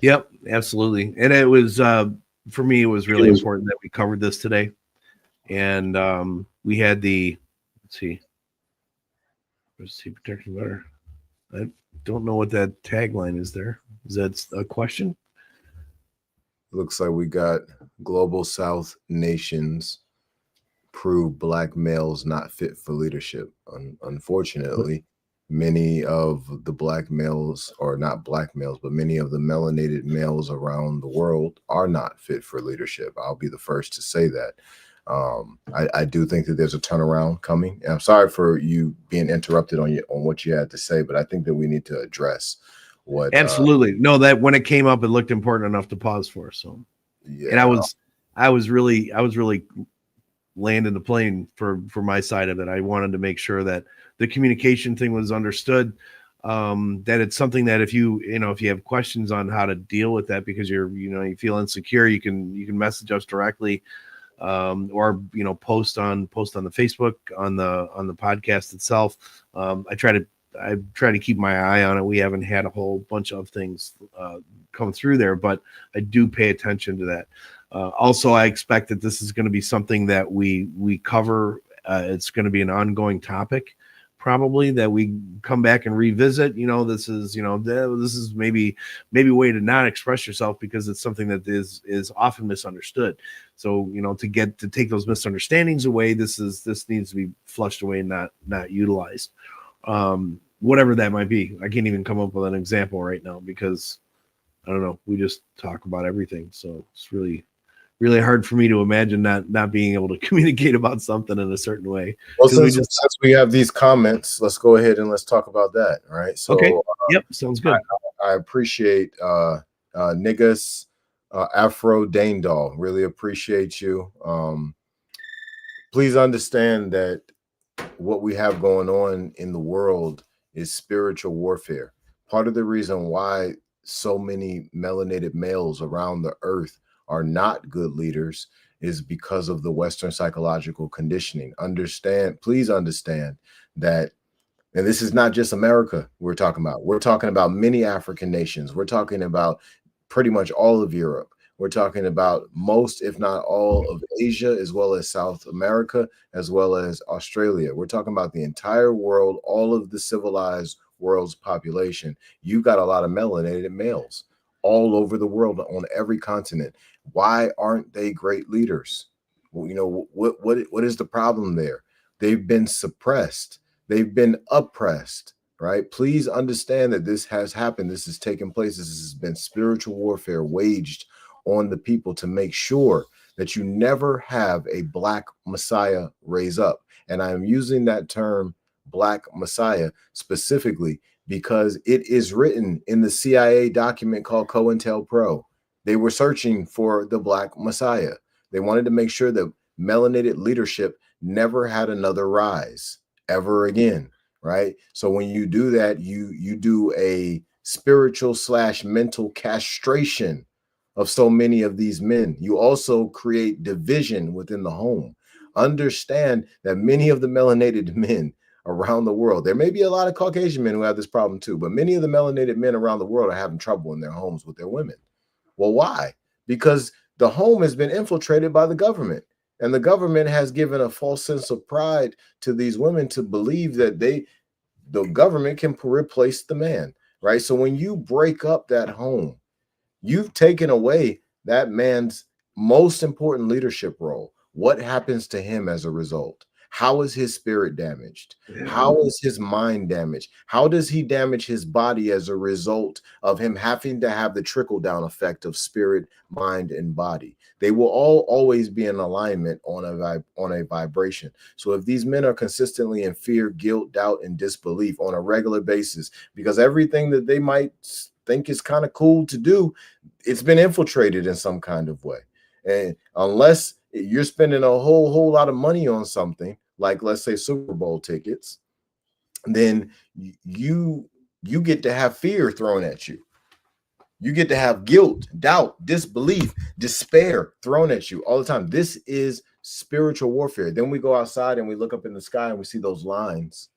Speaker 2: Yep, absolutely. And it was for me, it was really important that we covered this today. And we had the, let's see, protection better. I don't know what that tagline is there. Is that a question?
Speaker 1: Looks like we got global South nations prove black males not fit for leadership. Unfortunately, many of the black males, or not black males, but many of the melanated males around the world are not fit for leadership. I'll be the first to say that. I do think that there's a turnaround coming. And I'm sorry for you being interrupted on what you had to say, but I think that we need to address what.
Speaker 2: Absolutely. No, that when it came up, it looked important enough to pause for. So,
Speaker 1: Yeah,
Speaker 2: and I was really landing the plane for my side of it. I wanted to make sure that the communication thing was understood. That it's something that if you have questions on how to deal with that because you feel insecure, you can message us directly, or post on the Facebook on the podcast itself. I try to keep my eye on it. We haven't had a whole bunch of things come through there, but I do pay attention to that. Also, I expect that this is going to be something that we cover. It's going to be an ongoing topic, probably, that we come back and revisit. This is maybe a way to not express yourself because it's something that is often misunderstood. So to take those misunderstandings away, this needs to be flushed away and not utilized. Whatever that might be. I can't even come up with an example right now because I don't know. We just talk about everything, so it's really hard for me to imagine not being able to communicate about something in a certain way.
Speaker 1: Well, since we have these comments, let's go ahead and let's talk about that. All right. So,
Speaker 2: okay. Yep. Sounds good.
Speaker 1: I appreciate Niggas Afro Danedahl. Really appreciate you. Please understand that what we have going on in the world is spiritual warfare. Part of the reason why so many melanated males around the earth are not good leaders is because of the Western psychological conditioning. Please understand that, and this is not just America we're talking about. We're talking about many African nations. We're talking about pretty much all of Europe. We're talking about most, if not all, of Asia, as well as South America, as well as Australia. We're talking about the entire world, all of the civilized world's population. You've got a lot of melanated males all over the world on every continent. Why aren't they great leaders? Well, what is the problem there? They've been suppressed. They've been oppressed, right? Please understand that this has happened. This has taken place. This has been spiritual warfare waged on the people to make sure that you never have a black Messiah raise up. And I am using that term black Messiah specifically because it is written in the CIA document called COINTELPRO. They were searching for the black Messiah. They wanted to make sure that melanated leadership never had another rise ever again, right? So when you do that, you do a spiritual / mental castration of so many of these men. You also create division within the home. Understand that many of the melanated men around the world, there may be a lot of Caucasian men who have this problem too, but many of the melanated men around the world are having trouble in their homes with their women. Well, why? Because the home has been infiltrated by the government, and the government has given a false sense of pride to these women to believe that the government can replace the man, right? So when you break up that home, you've taken away that man's most important leadership role. What happens to him as a result? How is his spirit damaged? How is his mind damaged? How does he damage his body as a result of him having to have the trickle-down effect of spirit, mind, and body? They will all always be in alignment on a vibration. So if these men are consistently in fear, guilt, doubt, and disbelief on a regular basis, because everything that they might think is kind of cool to do, it's been infiltrated in some kind of way. And unless you're spending a whole lot of money on something like, let's say, Super Bowl tickets, then you get to have fear thrown at you. You get to have guilt, doubt, disbelief, despair thrown at you all the time. This is spiritual warfare. Then we go outside and we look up in the sky and we see those lines.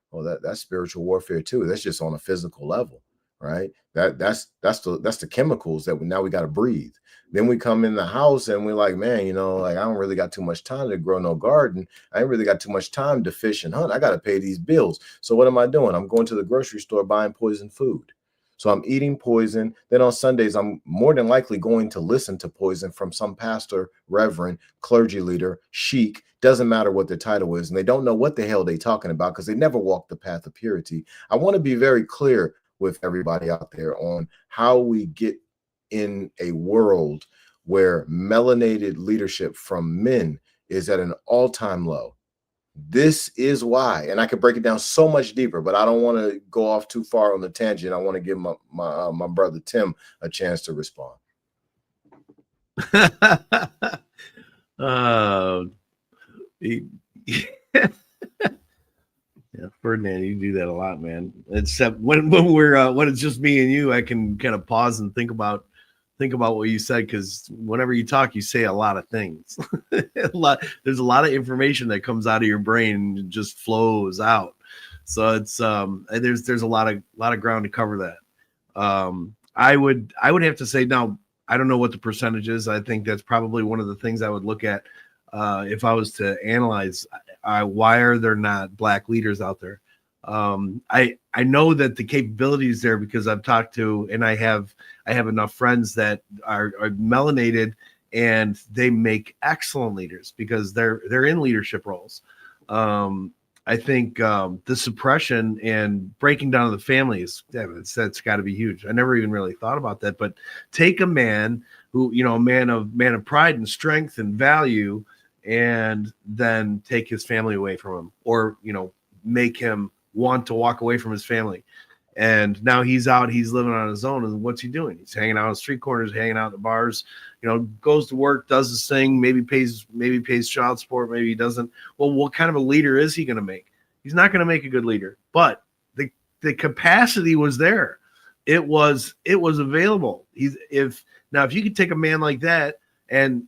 Speaker 1: Well, that's spiritual warfare too. That's just on a physical level, right? That's the chemicals that now we got to breathe. Then we come in the house and we're like, man, like I don't really got too much time to grow no garden. I ain't really got too much time to fish and hunt. I got to pay these bills. So what am I doing? I'm going to the grocery store buying poison food. So I'm eating poison. Then on Sundays, I'm more than likely going to listen to poison from some pastor, reverend, clergy leader, sheik, doesn't matter what their title is. And they don't know what the hell they're talking about because they never walked the path of purity. I want to be very clear with everybody out there on how we get in a world where melanated leadership from men is at an all-time low. This is why, and I could break it down so much deeper, but I don't want to go off too far on the tangent. I want to give my brother Tim a chance to respond.
Speaker 2: Yeah, Ferdinand, you do that a lot, man. Except when we're when it's just me and you, I can kind of pause and think about what you said, because whenever you talk, you say a lot of things. There's a lot of information that comes out of your brain and just flows out. So it's there's a lot of ground to cover that. I would have to say, now I don't know what the percentage is. I think that's probably one of the things I would look at if I was to analyze why are there not black leaders out there. I know that the capability is there because I've talked to, and I have enough friends that are melanated, and they make excellent leaders because they're in leadership roles. I think the suppression and breaking down of the families, that's got to be huge. I never even really thought about that. But take a man who, a man of pride and strength and value, and then take his family away from him, or make him want to walk away from his family. And now he's out, he's living on his own. And what's he doing? He's hanging out on street corners, hanging out at the bars, goes to work, does his thing, maybe pays child support, maybe he doesn't. Well, what kind of a leader is he going to make? He's not going to make a good leader, but the capacity was there. It was available. If you could take a man like that, and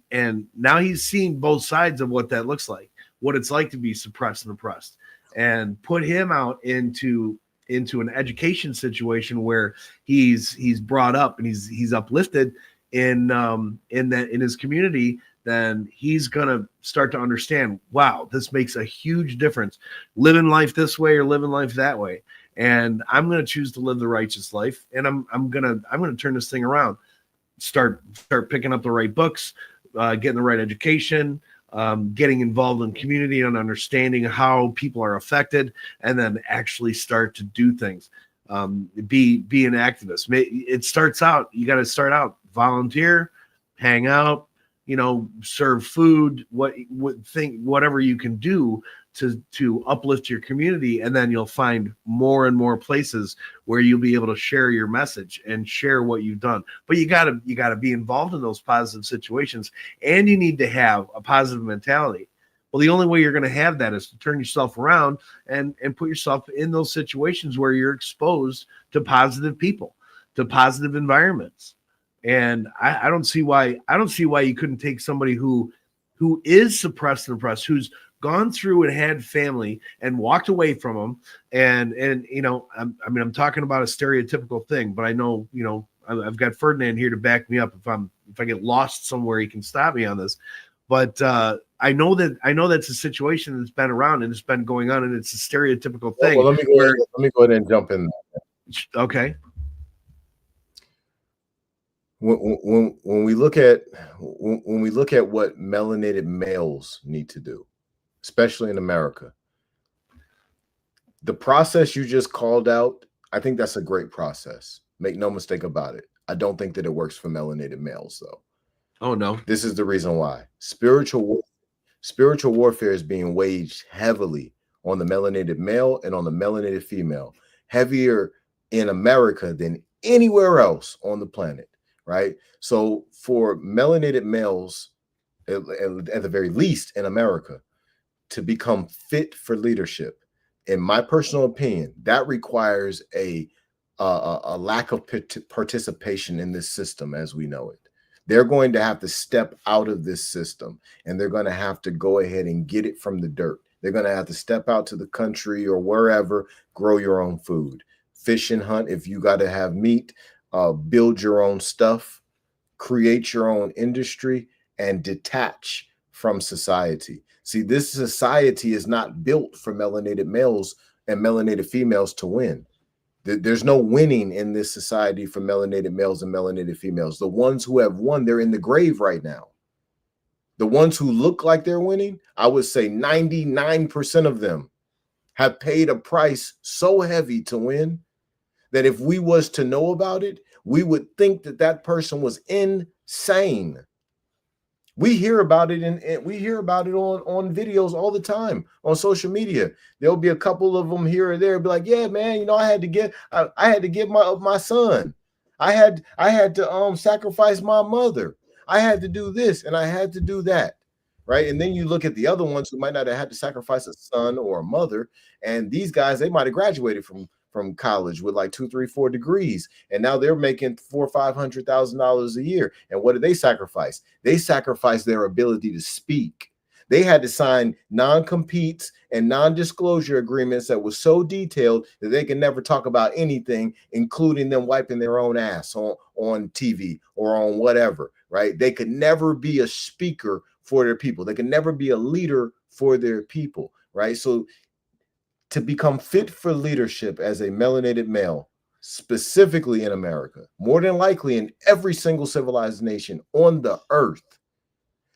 Speaker 2: now he's seeing both sides of what that looks like, what it's like to be suppressed and oppressed, and put him out into an education situation where he's brought up and he's uplifted in his community, then he's gonna start to understand, wow, this makes a huge difference, living life this way or living life that way. And I'm gonna choose to live the righteous life, and I'm gonna turn this thing around. Start picking up the right books, getting the right education, getting involved in community and understanding how people are affected, and then actually start to do things. Be an activist. It starts out, you got to start out, volunteer, hang out, serve food, whatever you can do to uplift your community, and then you'll find more and more places where you'll be able to share your message and share what you've done. But you gotta be involved in those positive situations, and you need to have a positive mentality. Well, the only way you're going to have that is to turn yourself around and put yourself in those situations where you're exposed to positive people, to positive environments. And I don't see why you couldn't take somebody who is suppressed and oppressed, who's gone through and had family and walked away from them. And I'm talking about a stereotypical thing, but I know, I've got Ferdinand here to back me up. If I get lost somewhere, he can stop me on this. But I know that's a situation that's been around and it's been going on, and it's a stereotypical thing.
Speaker 1: Well, let me go ahead and jump in.
Speaker 2: Okay.
Speaker 1: When we look at what melanated males need to do, especially in America, the process you just called out, I think that's a great process. Make no mistake about it. I don't think that it works for melanated males, though.
Speaker 2: Oh no.
Speaker 1: This is the reason why. Spiritual warfare is being waged heavily on the melanated male and on the melanated female, heavier in America than anywhere else on the planet, right? So for melanated males, at the very least in America, to become fit for leadership, in my personal opinion, that requires a lack of participation in this system as we know it. They're going to have to step out of this system, and they're going to have to go ahead and get it from the dirt. They're going to have to step out to the country or wherever, grow your own food, fish and hunt if you got to have meat, build your own stuff, create your own industry, and detach from society. See, this society is not built for melanated males and melanated females to win. There's no winning in this society for melanated males and melanated females. The ones who have won, they're in the grave right now. The ones who look like they're winning, I would say 99% of them have paid a price so heavy to win that if we was to know about it, we would think that that person was insane. We hear about it and we hear about it on videos all the time on social media. There'll be a couple of them here or there, be like, yeah, man, you know, I had to get my son. I had to sacrifice my mother. I had to do this and I had to do that. Right. And then you look at the other ones who might not have had to sacrifice a son or a mother. And these guys, they might have graduated from college with like 2, 3, 4 degrees. And now they're making $400,000 or $500,000 a year. And what did they sacrifice? They sacrificed their ability to speak. They had to sign non-competes and non-disclosure agreements that was so detailed that they can never talk about anything, including them wiping their own ass on TV or on whatever, right? They could never be a speaker for their people. They could never be a leader for their people, right? So to become fit for leadership as a melanated male, specifically in America, more than likely in every single civilized nation on the earth,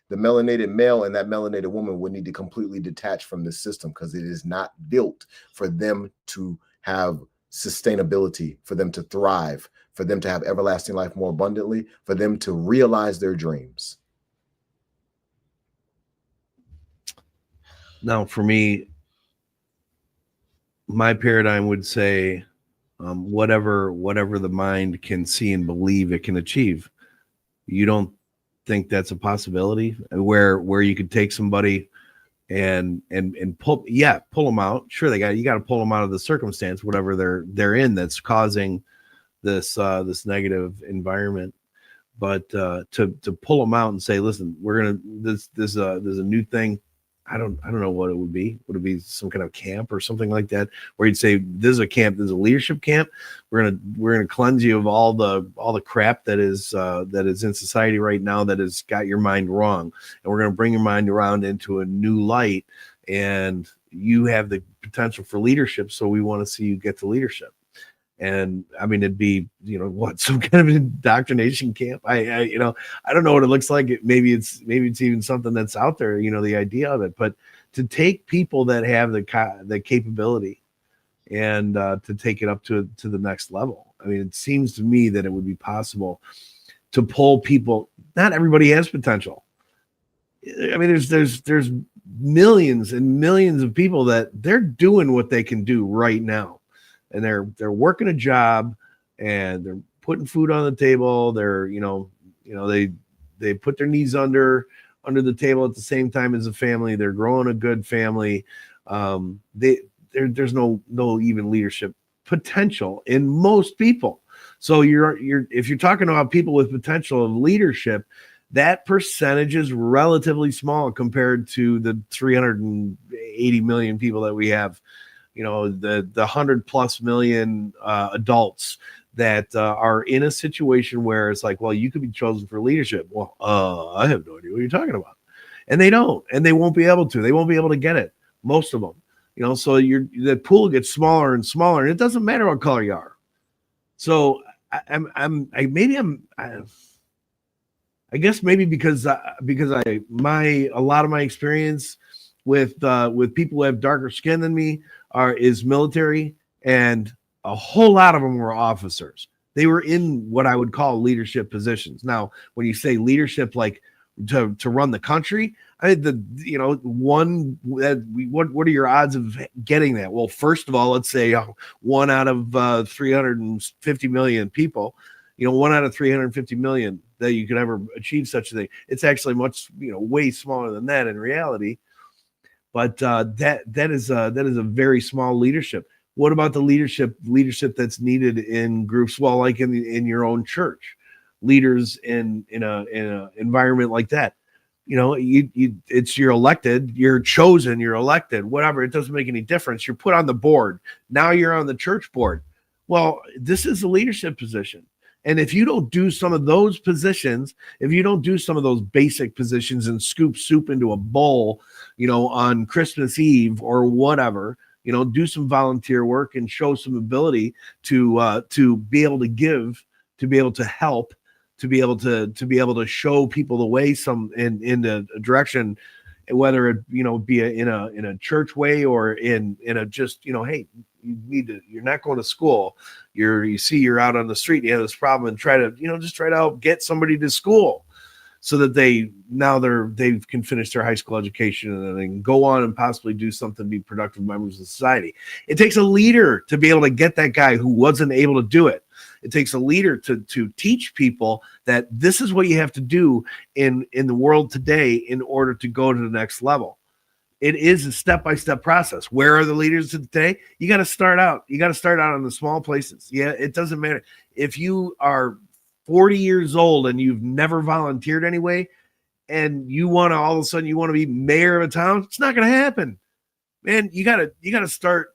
Speaker 1: the melanated male and that melanated woman would need to completely detach from this system because it is not built for them to have sustainability, for them to thrive, for them to have everlasting life more abundantly, for them to realize their dreams.
Speaker 2: Now, for me, my paradigm would say whatever the mind can see and believe it can achieve. You don't think that's a possibility where you could take somebody and pull them out? Sure, you got to pull them out of the circumstance, whatever they're in, that's causing this negative environment. But to pull them out and say, listen, we're gonna there's a new thing. I don't know what it would be. Would it be some kind of camp or something like that, where you'd say, this is a camp, this is a leadership camp. We're gonna cleanse you of all the crap that is in society right now that has got your mind wrong, and we're gonna bring your mind around into a new light, and you have the potential for leadership. So we want to see you get to leadership. And I mean, it'd be, some kind of indoctrination camp. I don't know what it looks like. Maybe it's even something that's out there, the idea of it, but to take people that have the capability and to take it up to the next level. I mean, it seems to me that it would be possible to pull people. Not everybody has potential. I mean, there's millions and millions of people that they're doing what they can do right now. And they're working a job and they're putting food on the table. They're, they put their knees under the table at the same time as a family. They're growing a good family. There's no even leadership potential in most people. So if you're talking about people with potential of leadership, that percentage is relatively small compared to the 380 million people that we have. The 100+ million adults that are in a situation where it's like, well, you could be chosen for leadership. Well, I have no idea what you're talking about. And they don't, and they won't be able to. They won't be able to get it, most of them. So the pool gets smaller and smaller, and it doesn't matter what color you are. So I guess maybe because a lot of my experience with people who have darker skin than me is military, and a whole lot of them were officers. They were in what I would call leadership positions. Now, when you say leadership, like to run the country, what are your odds of getting that? Well, first of all, let's say 1 out of 350 million people, 1 out of 350 million that you could ever achieve such a thing. It's actually much, way smaller than that in reality. But that is a very small leadership. What about the leadership that's needed in groups? Well, like in your own church, leaders in a environment like that. You're elected, you're chosen, you're elected, whatever. It doesn't make any difference. You're put on the board. Now you're on the church board. Well, this is a leadership position. And if you don't do some of those positions, if you don't do some of those basic positions and scoop soup into a bowl, on Christmas Eve or whatever, do some volunteer work and show some ability to be able to give, to be able to help, to be able to show people the way in the direction, whether it be in a church way or in a just hey, you're not going to school, you're out on the street, you have this problem, and try to just try to help get somebody to school so that they can finish their high school education and then they can go on and possibly do something, be productive members of society. It takes a leader to be able to get that guy who wasn't able to do it. It takes a leader to teach people that this is what you have to do in the world today in order to go to the next level. It is a step-by-step process. Where are the leaders today? You got to start out. You got to start out in the small places. Yeah, it doesn't matter. If you are 40 years old and you've never volunteered anyway, and you want to all of a sudden you want to be mayor of a town, it's not going to happen. Man, you got to start.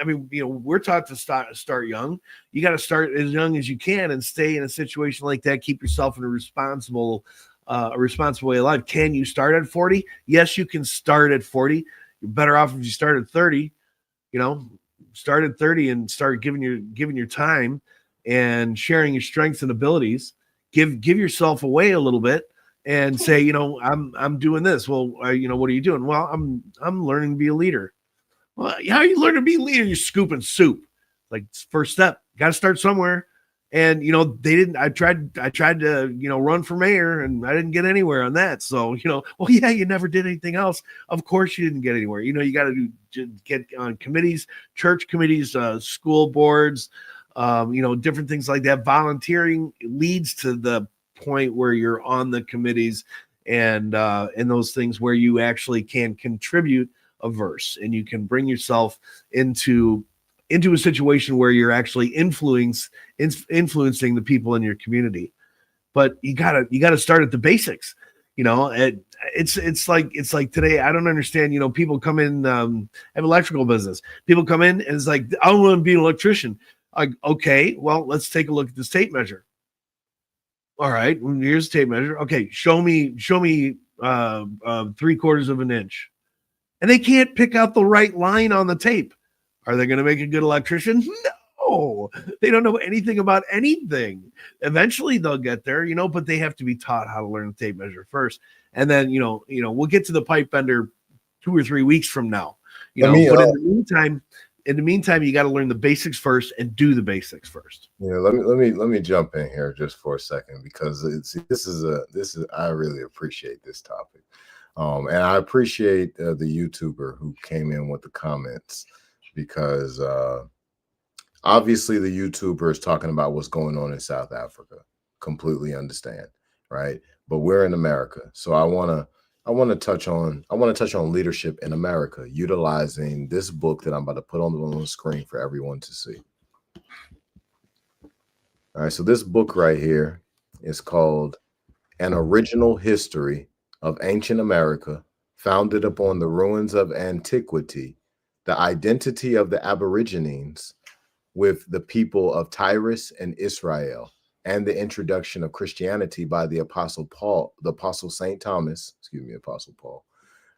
Speaker 2: I mean, we're taught to start young. You got to start as young as you can and stay in a situation like that. Keep yourself in a responsible way of life. Can you start at 40? Yes, you can start at 40. You're better off if you start at 30. Start at 30 and start giving your time and sharing your strengths and abilities. Give yourself away a little bit and say, I'm doing this. Well, what are you doing? Well, I'm learning to be a leader. Well, how you learn to be a leader? You're scooping soup. Like, first step, got to start somewhere. And they didn't. I tried to run for mayor, and I didn't get anywhere on that. So well, yeah, you never did anything else. Of course, you didn't get anywhere. You got to get on committees, church committees, school boards, different things like that. Volunteering leads to the point where you're on the committees and those things where you actually can contribute a verse and you can bring yourself into a situation where you're actually influencing the people in your community. But you gotta start at the basics. It's like today. I don't understand. People come in, have electrical business. People come in and it's like, I want to be an electrician. Like, okay, well, let's take a look at this tape measure. All right, here's the tape measure. Okay, show me 3/4 of an inch. And they can't pick out the right line on the tape. Are they going to make a good electrician? No, they don't know anything about anything. Eventually they'll get there, but they have to be taught how to learn the tape measure first. And then, we'll get to the pipe bender 2 or 3 weeks from now, but in the meantime, you got to learn the basics first and do the basics first.
Speaker 1: Let me jump in here just for a second, because I really appreciate this topic. And I appreciate the YouTuber who came in with the comments, because obviously the YouTuber is talking about what's going on in South Africa. Completely understand, right? But we're in America, so I want to touch on leadership in America, utilizing this book that I'm about to put on the screen for everyone to see. All right, so this book right here is called An Original History of Ancient America, founded upon the ruins of antiquity, the identity of the Aborigines with the people of Tyrus and Israel, and the introduction of Christianity by the Apostle St. Thomas, Apostle Paul,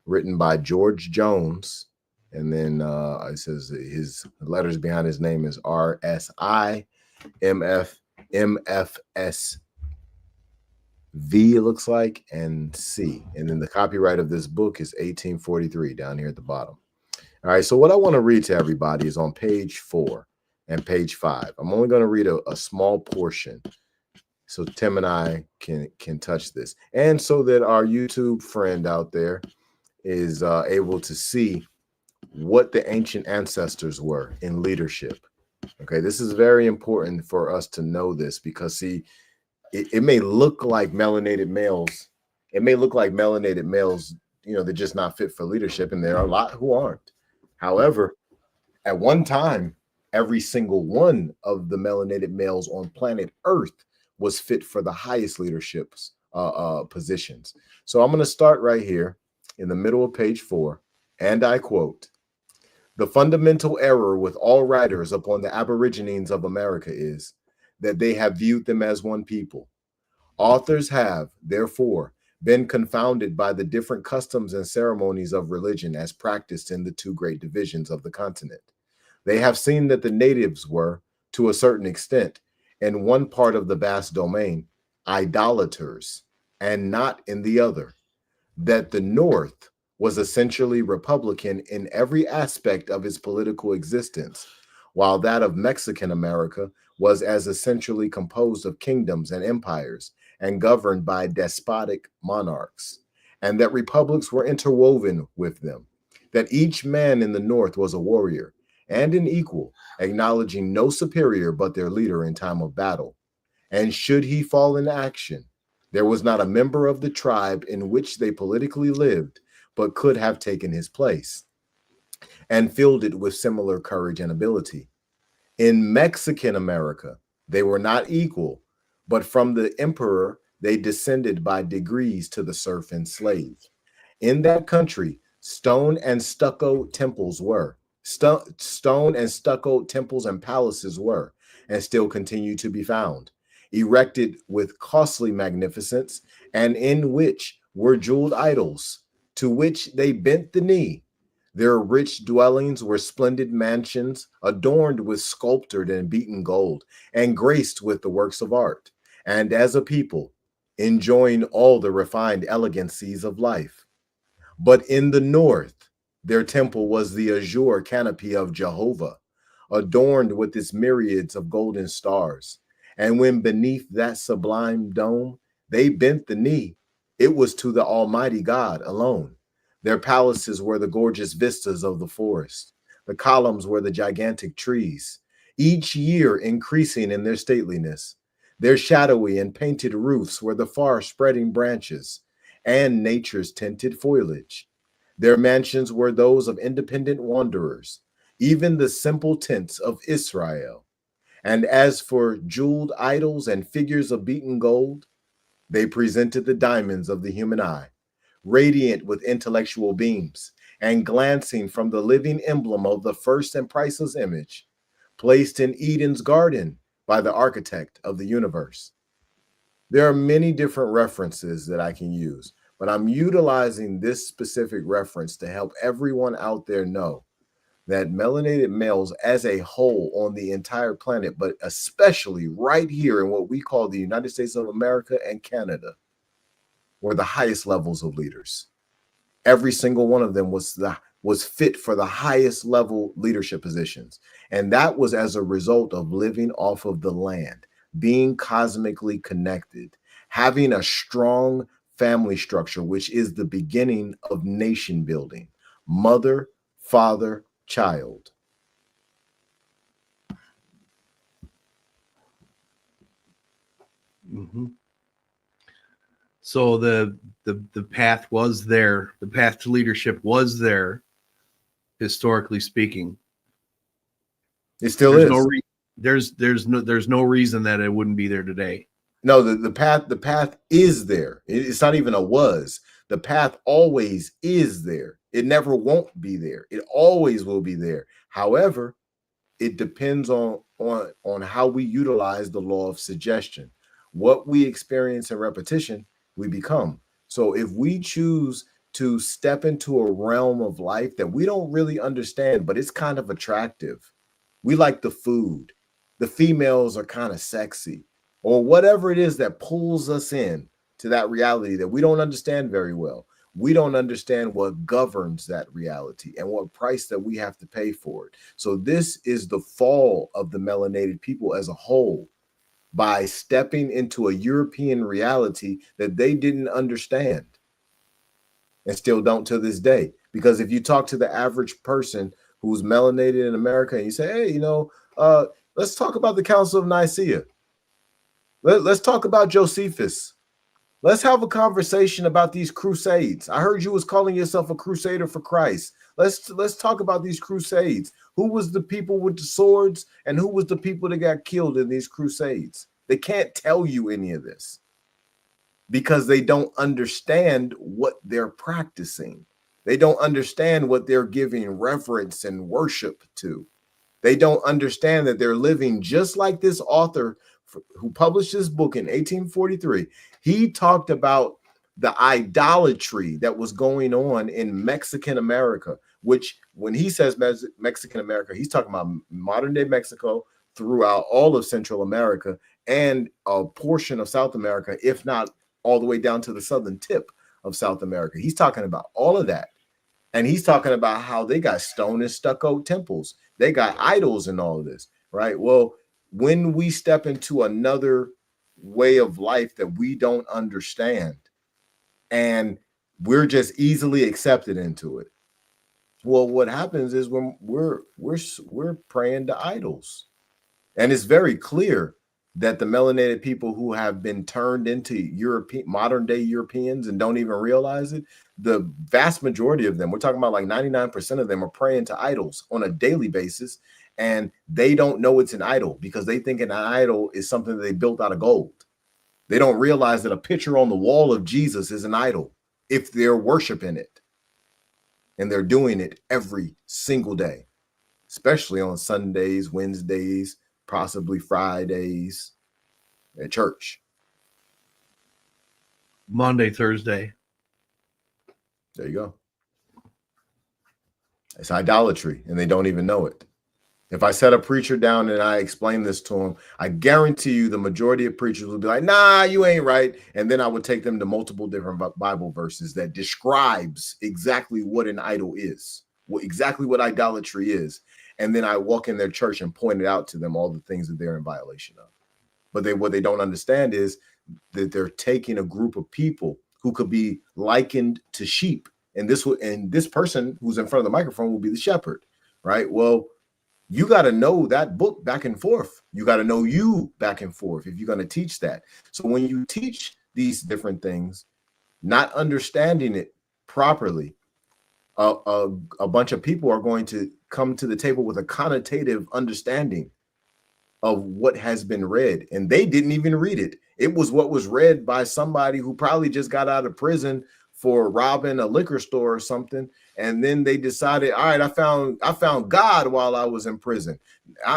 Speaker 1: written by George Jones. And then it says his letters behind his name is RSI MFS V, it looks like, and C. And then the copyright of this book is 1843 down here at the bottom. All right, so what I want to read to everybody is on page 4 and page 5. I'm only going to read a small portion so Tim and I can touch this, and so that our YouTube friend out there is able to see what the ancient ancestors were in leadership. Okay, this is very important for us to know this, because see, it may look like melanated males. It may look like melanated males, they're just not fit for leadership, and there are a lot who aren't. However, at one time, every single one of the melanated males on planet Earth was fit for the highest leaderships positions. So I'm going to start right here in the middle of page 4, and I quote, The fundamental error with all writers upon the Aborigines of America is that they have viewed them as one people. Authors have, therefore, been confounded by the different customs and ceremonies of religion as practiced in the two great divisions of the continent. They have seen that the natives were, to a certain extent, in one part of the vast domain, idolaters, and not in the other, that the North was essentially Republican in every aspect of its political existence, while that of Mexican America was as essentially composed of kingdoms and empires and governed by despotic monarchs, and that republics were interwoven with them, that each man in the North was a warrior and an equal, acknowledging no superior but their leader in time of battle. And should he fall in action, there was not a member of the tribe in which they politically lived, but could have taken his place and filled it with similar courage and ability. In Mexican America, they were not equal, but from the emperor, they descended by degrees to the serf and slave. In that country, stone and stucco temples and palaces were, and still continue to be found, erected with costly magnificence, and in which were jeweled idols, to which they bent the knee. Their rich dwellings were splendid mansions, adorned with sculptured and beaten gold, and graced with the works of art, and as a people, enjoying all the refined elegancies of life. But in the North, their temple was the azure canopy of Jehovah, adorned with its myriads of golden stars. And when beneath that sublime dome they bent the knee, it was to the Almighty God alone. Their palaces were the gorgeous vistas of the forest. The columns were the gigantic trees, each year increasing in their stateliness. Their shadowy and painted roofs were the far-spreading branches and nature's tinted foliage. Their mansions were those of independent wanderers, even the simple tents of Israel. And as for jeweled idols and figures of beaten gold, they presented the diamonds of the human eye, radiant with intellectual beams, and glancing from the living emblem of the first and priceless image, placed in Eden's garden by the architect of the universe. There are many different references that I can use, but I'm utilizing this specific reference to help everyone out there know that melanated males as a whole on the entire planet, but especially right here in what we call the United States of America and Canada, were the highest levels of leaders. Every single one of them was fit for the highest level leadership positions. And that was as a result of living off of the land, being cosmically connected, having a strong family structure, which is the beginning of nation building. Mother, father, child.
Speaker 2: Mm-hmm. So the path was there. The path to leadership was there, historically speaking.
Speaker 1: It still is.
Speaker 2: There's no reason that it wouldn't be there today.
Speaker 1: No, the path is there. It's not even a was. The path always is there. It never won't be there. It always will be there. However, it depends on how we utilize the law of suggestion. What we experience in repetition, we become. So if we choose to step into a realm of life that we don't really understand, but it's kind of attractive. We like the food. The females are kind of sexy, or whatever it is that pulls us in to that reality that we don't understand very well. We don't understand what governs that reality and what price that we have to pay for it. So this is the fall of the melanated people as a whole, by stepping into a European reality that they didn't understand and still don't to this day. Because if you talk to the average person who's melanated in America and you say, hey, let's talk about the Council of Nicaea. Let's talk about Josephus. Let's have a conversation about these crusades. I heard you was calling yourself a crusader for Christ. Let's talk about these crusades. Who was the people with the swords and who was the people that got killed in these crusades? They can't tell you any of this because they don't understand what they're practicing. They don't understand what they're giving reverence and worship to. They don't understand that they're living just like this author who published this book in 1843. He talked about the idolatry that was going on in Mexican America, which when he says Mexican America, he's talking about modern day Mexico, throughout all of Central America and a portion of South America, if not all the way down to the southern tip of South America. He's talking about all of that. And he's talking about how they got stone and stucco temples. They got idols and all of this, right? Well, when we step into another way of life that we don't understand and we're just easily accepted into it, well, what happens is when we're praying to idols. And it's very clear that the melanated people who have been turned into modern day Europeans and don't even realize it, the vast majority of them, we're talking about like 99% of them, are praying to idols on a daily basis. And they don't know it's an idol because they think an idol is something that they built out of gold. They don't realize that a picture on the wall of Jesus is an idol if they're worshiping it. And they're doing it every single day, especially on Sundays, Wednesdays, possibly Fridays at church.
Speaker 2: Monday, Thursday.
Speaker 1: There you go. It's idolatry, and they don't even know it. If I set a preacher down and I explain this to him, I guarantee you the majority of preachers will be like, nah, you ain't right. And then I would take them to multiple different Bible verses that describes exactly what an idol is, exactly what idolatry is. And then I walk in their church and point it out to them, all the things that they're in violation of. But what they don't understand is that they're taking a group of people who could be likened to sheep. And this person who's in front of the microphone will be the shepherd, right? Well, you got to know that book back and forth. You got to know you back and forth if you're going to teach that. So when you teach these different things, not understanding it properly, a bunch of people are going to come to the table with a connotative understanding of what has been read, and they didn't even read it. It was what was read by somebody who probably just got out of prison for robbing a liquor store or something, and then they decided, all right, I found God while I was in prison.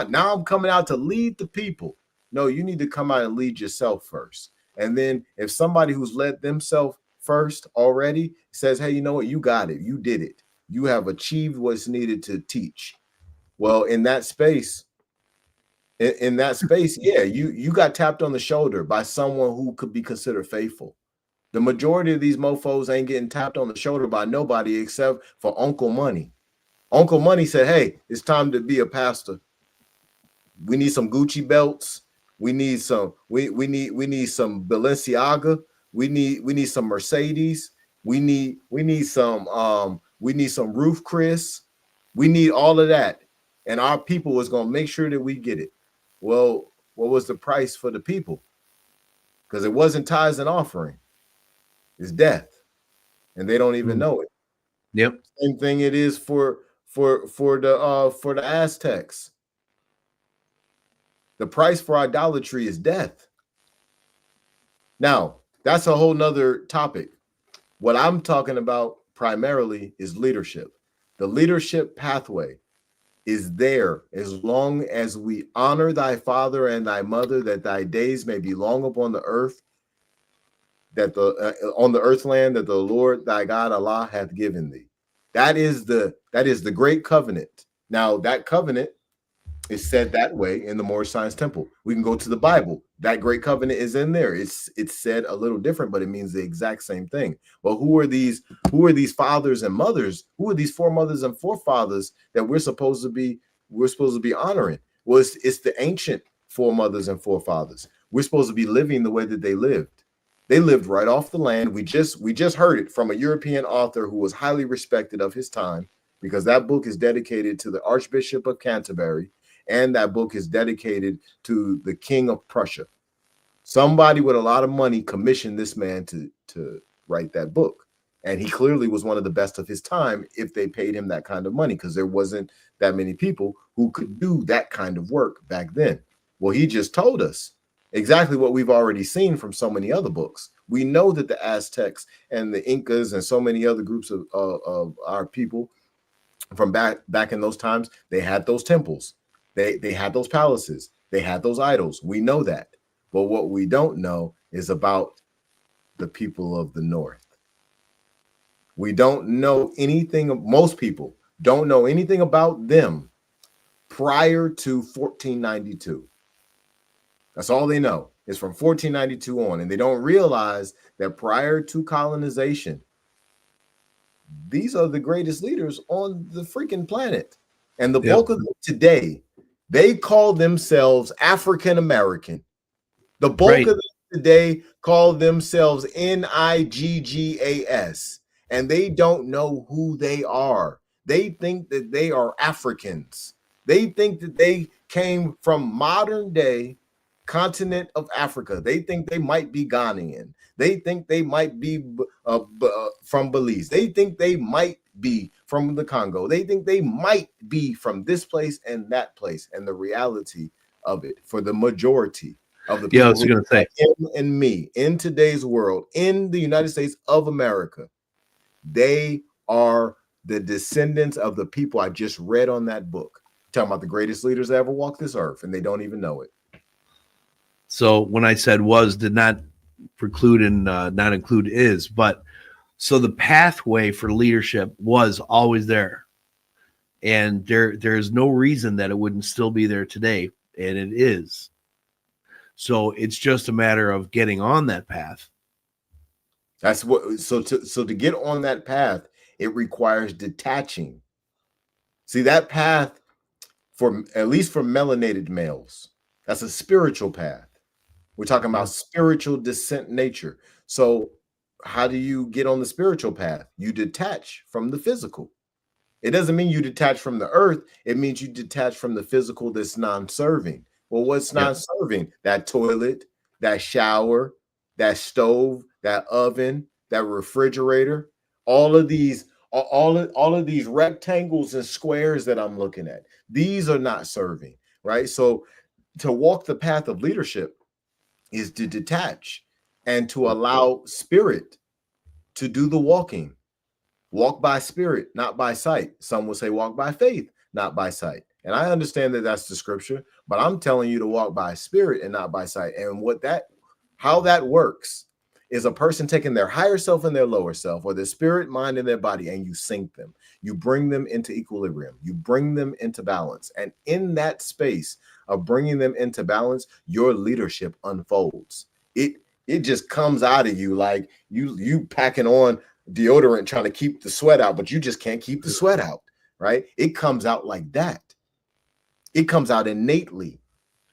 Speaker 1: Now I'm coming out to lead the people. No, you need to come out and lead yourself first. And then if somebody who's led themselves first already says, hey, you know what, you got it, you did it, you have achieved what's needed to teach. Well, in that space, yeah, you got tapped on the shoulder by someone who could be considered faithful. The majority of these mofos ain't getting tapped on the shoulder by nobody except for Uncle Money. Uncle Money said, hey, it's time to be a pastor. We need some Gucci belts. We need some some Balenciaga. We need some Mercedes. We need some Roof Chris. We need all of that. And our people is going to make sure that we get it. Well, what was the price for the people? Because it wasn't tithes and offering. It's death. And they don't even know it.
Speaker 2: Yep.
Speaker 1: Same thing it is for the Aztecs. The price for idolatry is death. Now, that's a whole nother topic. What I'm talking about primarily is leadership. The leadership pathway is there as long as we honor thy father and thy mother, that thy days may be long upon the earth, that on the earth land that the Lord thy God Allah hath given thee. That is the great covenant. Now that covenant is said that way in the Moorish Science Temple. We can go to the Bible. That great covenant is in there. It's said a little different, but it means the exact same thing. Well, who are these fathers and mothers? Who are these foremothers and forefathers that we're supposed to be honoring? Well, it's the ancient foremothers and forefathers. We're supposed to be living the way that they lived. They lived right off the land. We just heard it from a European author who was highly respected of his time, because that book is dedicated to the Archbishop of Canterbury. And that book is dedicated to the King of Prussia. Somebody with a lot of money commissioned this man to write that book. And he clearly was one of the best of his time if they paid him that kind of money, because there wasn't that many people who could do that kind of work back then. Well, he just told us Exactly what we've already seen from so many other books. We know that the Aztecs and the Incas and so many other groups of our people from back in those times, they had those temples, they had those palaces, they had those idols. We know that. But what we don't know is about the people of the North. We don't know anything, most people don't know anything about them prior to 1492. That's all they know is from 1492 on. And they don't realize that prior to colonization, these are the greatest leaders on the freaking planet. And the bulk of them today, they call themselves African American. The bulk of them today call themselves Niggas, and they don't know who they are. They think that they are Africans. They think that they came from modern day continent of Africa. They think they might be Ghanaian. They think they might be from Belize. They think they might be from the Congo. They think they might be from this place and that place. And the reality of it, for the majority of the people,
Speaker 2: I was going to say,
Speaker 1: him and me in today's world, in the United States of America, they are the descendants of the people I just read on that book, talking about the greatest leaders that ever walked this earth, and they don't even know it.
Speaker 2: So when I said was, did not preclude and not include is, but so the pathway for leadership was always there, and there's no reason that it wouldn't still be there today, and it is. So it's just a matter of getting on that path.
Speaker 1: That's what. So to get on that path, it requires detaching. See, that path, for at least for melanated males, that's a spiritual path. We're talking about spiritual descent nature. So how do you get on the spiritual path? You detach from the physical. It doesn't mean you detach from the earth. It means you detach from the physical that's non-serving. Well, what's non-serving? That toilet, that shower, that stove, that oven, that refrigerator, all of these rectangles and squares that I'm looking at. These are not serving, right? So to walk the path of leadership is to detach and to allow spirit to do the walking. Walk by spirit, not by sight. Some will say walk by faith, not by sight. And I understand that that's the scripture, but I'm telling you to walk by spirit and not by sight. And how that works is a person taking their higher self and their lower self, or their spirit, mind, and their body, and you sync them. You bring them into equilibrium. You bring them into balance. And in that space of bringing them into balance, your leadership unfolds. It just comes out of you like you packing on deodorant trying to keep the sweat out, but you just can't keep the sweat out, right? It comes out like that. It comes out innately,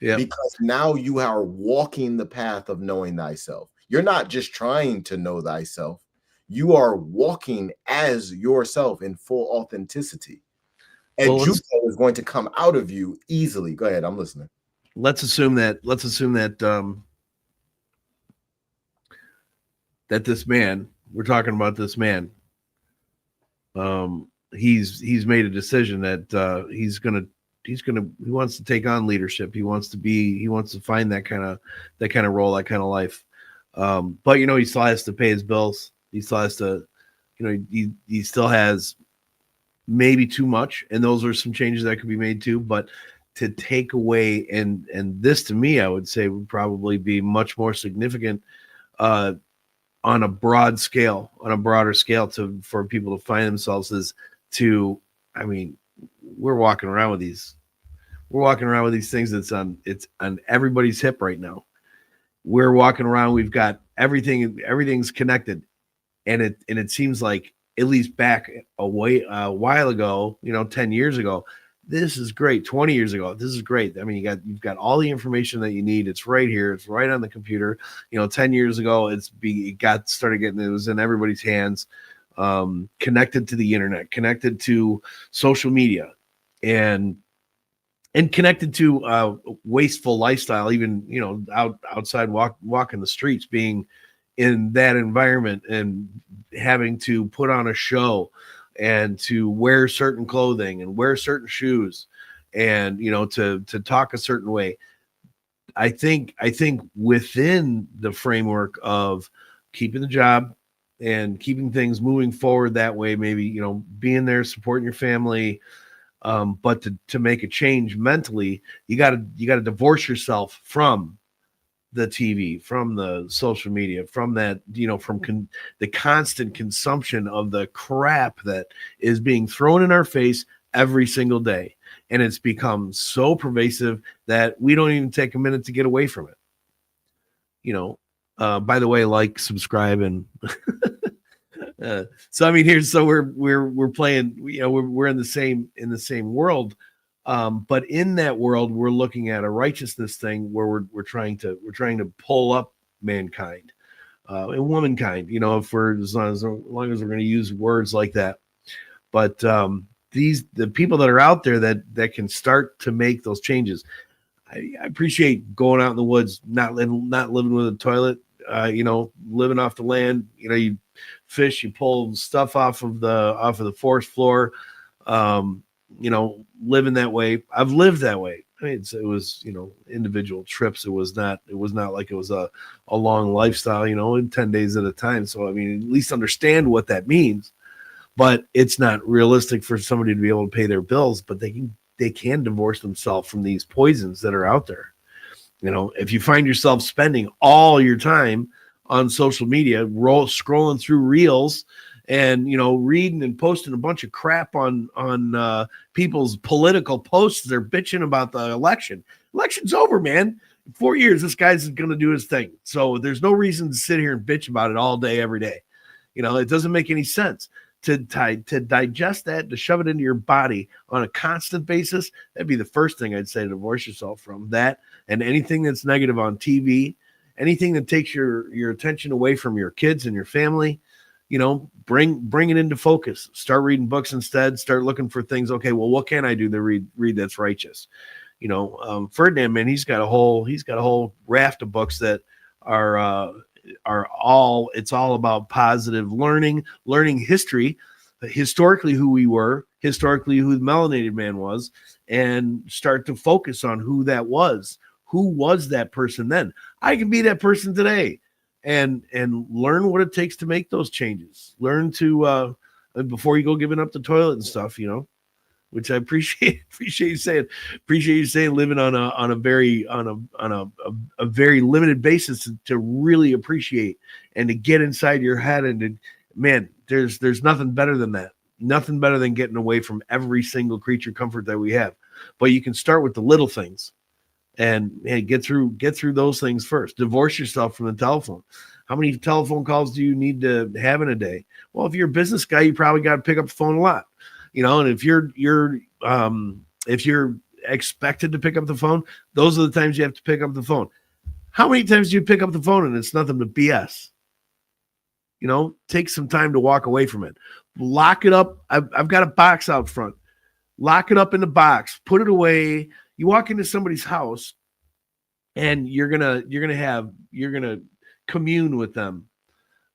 Speaker 1: because now you are walking the path of knowing thyself. You're not just trying to know thyself. You are walking as yourself in full authenticity. And Jupiter is going to come out of you easily. Go ahead, I'm listening.
Speaker 2: Let's assume that that this man, we're talking about this man, he's made a decision that he wants to take on leadership. He wants to find that kind of role, that kind of life. But he still has to pay his bills. He still has to, he still has maybe too much, and those are some changes that could be made too. But to take away, and this to me, I would say would probably be much more significant on a broader scale for people to find themselves is to, I mean, we're walking around with these things it's on everybody's hip right now. We're walking around, we've got everything's connected, and it seems like, at least back a while ago, 10 years ago, this is great. 20 years ago, this is great. I mean, you've got all the information that you need. It's right here. It's right on the computer. 10 years ago, it was in everybody's hands, connected to the internet, connected to social media, and connected to wasteful lifestyle, even, outside walking the streets, being in that environment and having to put on a show and to wear certain clothing and wear certain shoes and, to talk a certain way. I think within the framework of keeping the job and keeping things moving forward that way, maybe, you know, being there, supporting your family, but to make a change mentally, you gotta divorce yourself from the TV, from the social media, from that, you know, from the constant consumption of the crap that is being thrown in our face every single day. And it's become so pervasive that we don't even take a minute to get away from it. You know, by the way, like, subscribe, and so I mean, we're playing, you know, we're in the same world, but in that world, we're looking at a righteousness thing where we're trying to pull up mankind, and womankind. You know, if we're as long as we're going to use words like that, but the people that are out there that can start to make those changes. I appreciate going out in the woods, not living with a toilet, you know, living off the land. You know, you fish, you pull stuff off of the forest floor, you know, living that way. I've lived that way. I mean, it was, you know, individual trips. It was not like it was a long lifestyle, you know, in 10 days at a time. So, I mean, at least understand what that means, but it's not realistic for somebody to be able to pay their bills, but they can divorce themselves from these poisons that are out there. You know, if you find yourself spending all your time on social media, scrolling through reels, and, you know, reading and posting a bunch of crap on people's political posts, they're bitching about the election. Election's over, man. In 4 years, this guy's going to do his thing. So there's no reason to sit here and bitch about it all day, every day. You know, it doesn't make any sense. To digest that, to shove it into your body on a constant basis, that'd be the first thing I'd say to divorce yourself from. That, and anything that's negative on TV, anything that takes your attention away from your kids and your family, you know, bring it into focus. Start reading books instead. Start looking for things. Okay, well, what can I do to read that's righteous? You know, Ferdinand, man, he's got a whole raft of books that are all about positive learning history, historically who we were, historically who the melanated man was, and start to focus on who that was. Who was that person then? I can be that person today, and learn what it takes to make those changes. Learn to before you go giving up the toilet and stuff, you know, which I appreciate you saying. Appreciate you saying living on a very limited basis to really appreciate and to get inside your head, and man, there's nothing better than that. Nothing better than getting away from every single creature comfort that we have. But you can start with the little things, and get through those things first. Divorce yourself from the telephone. How many telephone calls do you need to have in a day? Well, if you're a business guy, you probably got to pick up the phone a lot. You know, and if you're expected to pick up the phone, those are the times you have to pick up the phone. How many times do you pick up the phone and it's nothing but BS? You know, take some time to walk away from it. Lock it up. I've got a box out front. Lock it up in the box. Put it away. You walk into somebody's house, and you're gonna commune with them.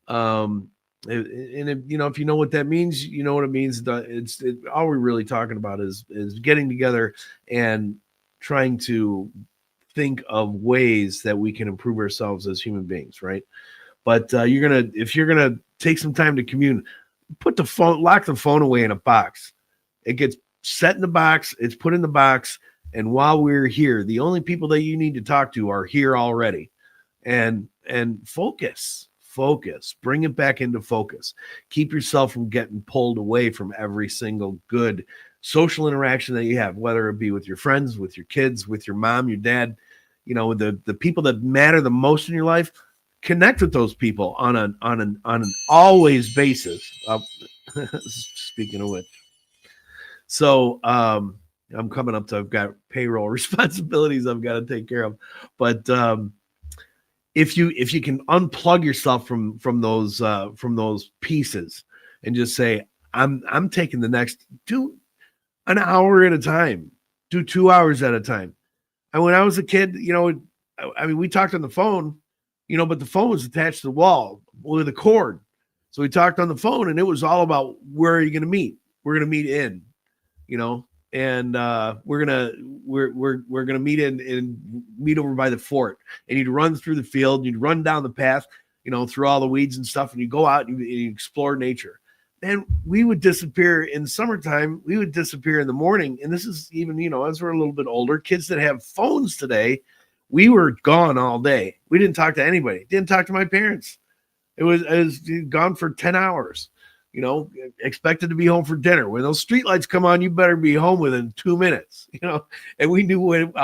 Speaker 2: And you know, if you know what that means, you know what it means. All we're really talking about is getting together and trying to think of ways that we can improve ourselves as human beings, right? But if you're gonna take some time to commune, lock the phone away in a box. It gets set in the box. It's put in the box, and while we're here, the only people that you need to talk to are here already, and focus. Bring it back into focus. Keep yourself from getting pulled away from every single good social interaction that you have, whether it be with your friends, with your kids, with your mom, your dad, you know, the people that matter the most in your life. Connect with those people on an always basis. Speaking of which, so I'm coming up to, I've got payroll responsibilities I've got to take care of, but if you can unplug yourself from those pieces and just say, I'm taking the next, do an hour at a time, do 2 hours at a time. And when I was a kid, you know, I mean, we talked on the phone, you know, but the phone was attached to the wall with a cord. So we talked on the phone, and it was all about, where are you going to meet? We're going to meet in, you know, and we're gonna meet over by the fort, and you'd run through the field, you'd run down the path, through all the weeds and stuff, and you go out and you explore nature. And we would disappear in summertime. We would disappear in the morning. And this is even, as we're a little bit older, kids that have phones today, we were gone all day. We didn't talk to anybody. Didn't talk to my parents. It was gone for 10 hours, expected to be home for dinner. When those streetlights come on, you better be home within 2 minutes, and we knew when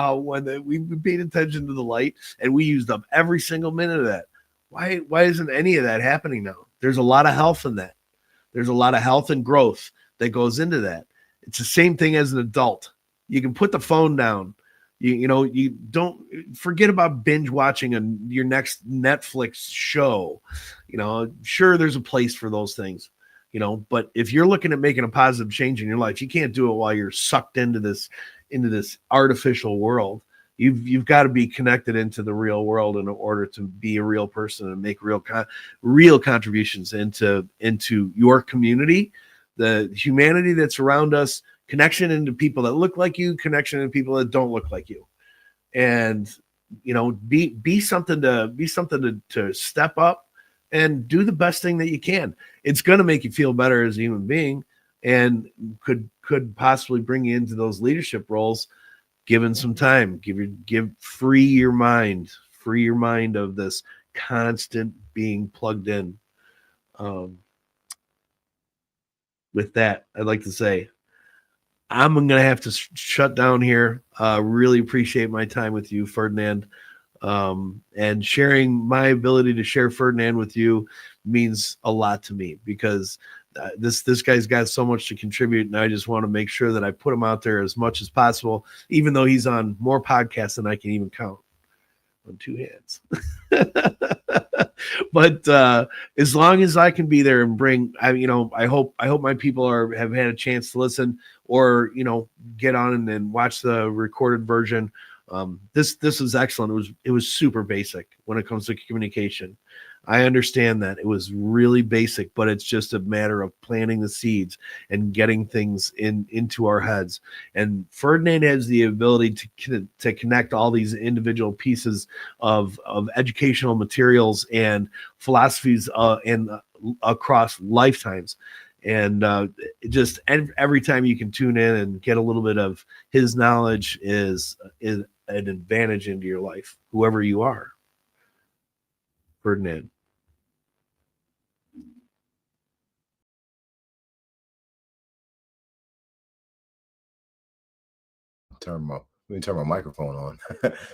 Speaker 2: we paid attention to the light, and we used up every single minute of that. Why isn't any of that happening now? There's a lot of health in that. There's a lot of health and growth that goes into that. It's the same thing as an adult. You can put the phone down. You don't forget about binge watching your next Netflix show. Sure, there's a place for those things, but if you're looking at making a positive change in your life, you can't do it while you're sucked into this artificial world. You've got to be connected into the real world in order to be a real person and make real contributions into your community, the humanity that's around us, connection into people that look like you, connection into people that don't look like you, and be something to step up and do the best thing that you can. It's going to make you feel better as a human being, and could possibly bring you into those leadership roles. Given some time, free your mind of this constant being plugged in. With that, I'd like to say I'm going to have to shut down here. Really appreciate my time with you, Ferdinand. And sharing my ability to share Ferdinand with you means a lot to me, because this guy's got so much to contribute, and I just want to make sure that I put him out there as much as possible, even though he's on more podcasts than I can even count on two hands. But as long as I can be there and bring, I hope my people have had a chance to listen, or get on and watch the recorded version. This was excellent. It was super basic when it comes to communication. I understand that it was really basic, but it's just a matter of planting the seeds and getting things into our heads. And Ferdinand has the ability to connect all these individual pieces of educational materials and philosophies and across lifetimes. And just every time you can tune in and get a little bit of his knowledge is an advantage into your life, whoever you are. Ferdinand.
Speaker 1: Let me turn my microphone on.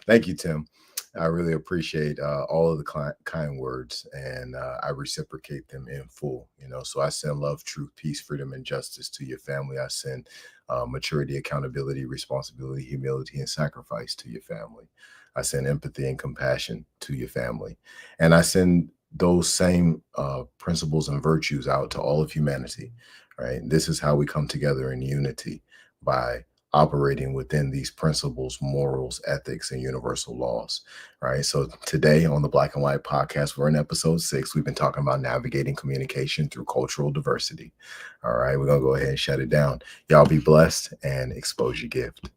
Speaker 1: Thank you, Tim. I really appreciate all of the kind words, and I reciprocate them in full. So I send love, truth, peace, freedom, and justice to your family. I send maturity, accountability, responsibility, humility, and sacrifice to your family. I send empathy and compassion to your family, and I send those same principles and virtues out to all of humanity. Right? This is how we come together in unity, by operating within these principles, morals, ethics, and universal laws, right? So today on the Black and White Podcast, we're in episode 6. We've been talking about navigating communication through cultural diversity. All right, we're going to go ahead and shut it down. Y'all be blessed and expose your gift.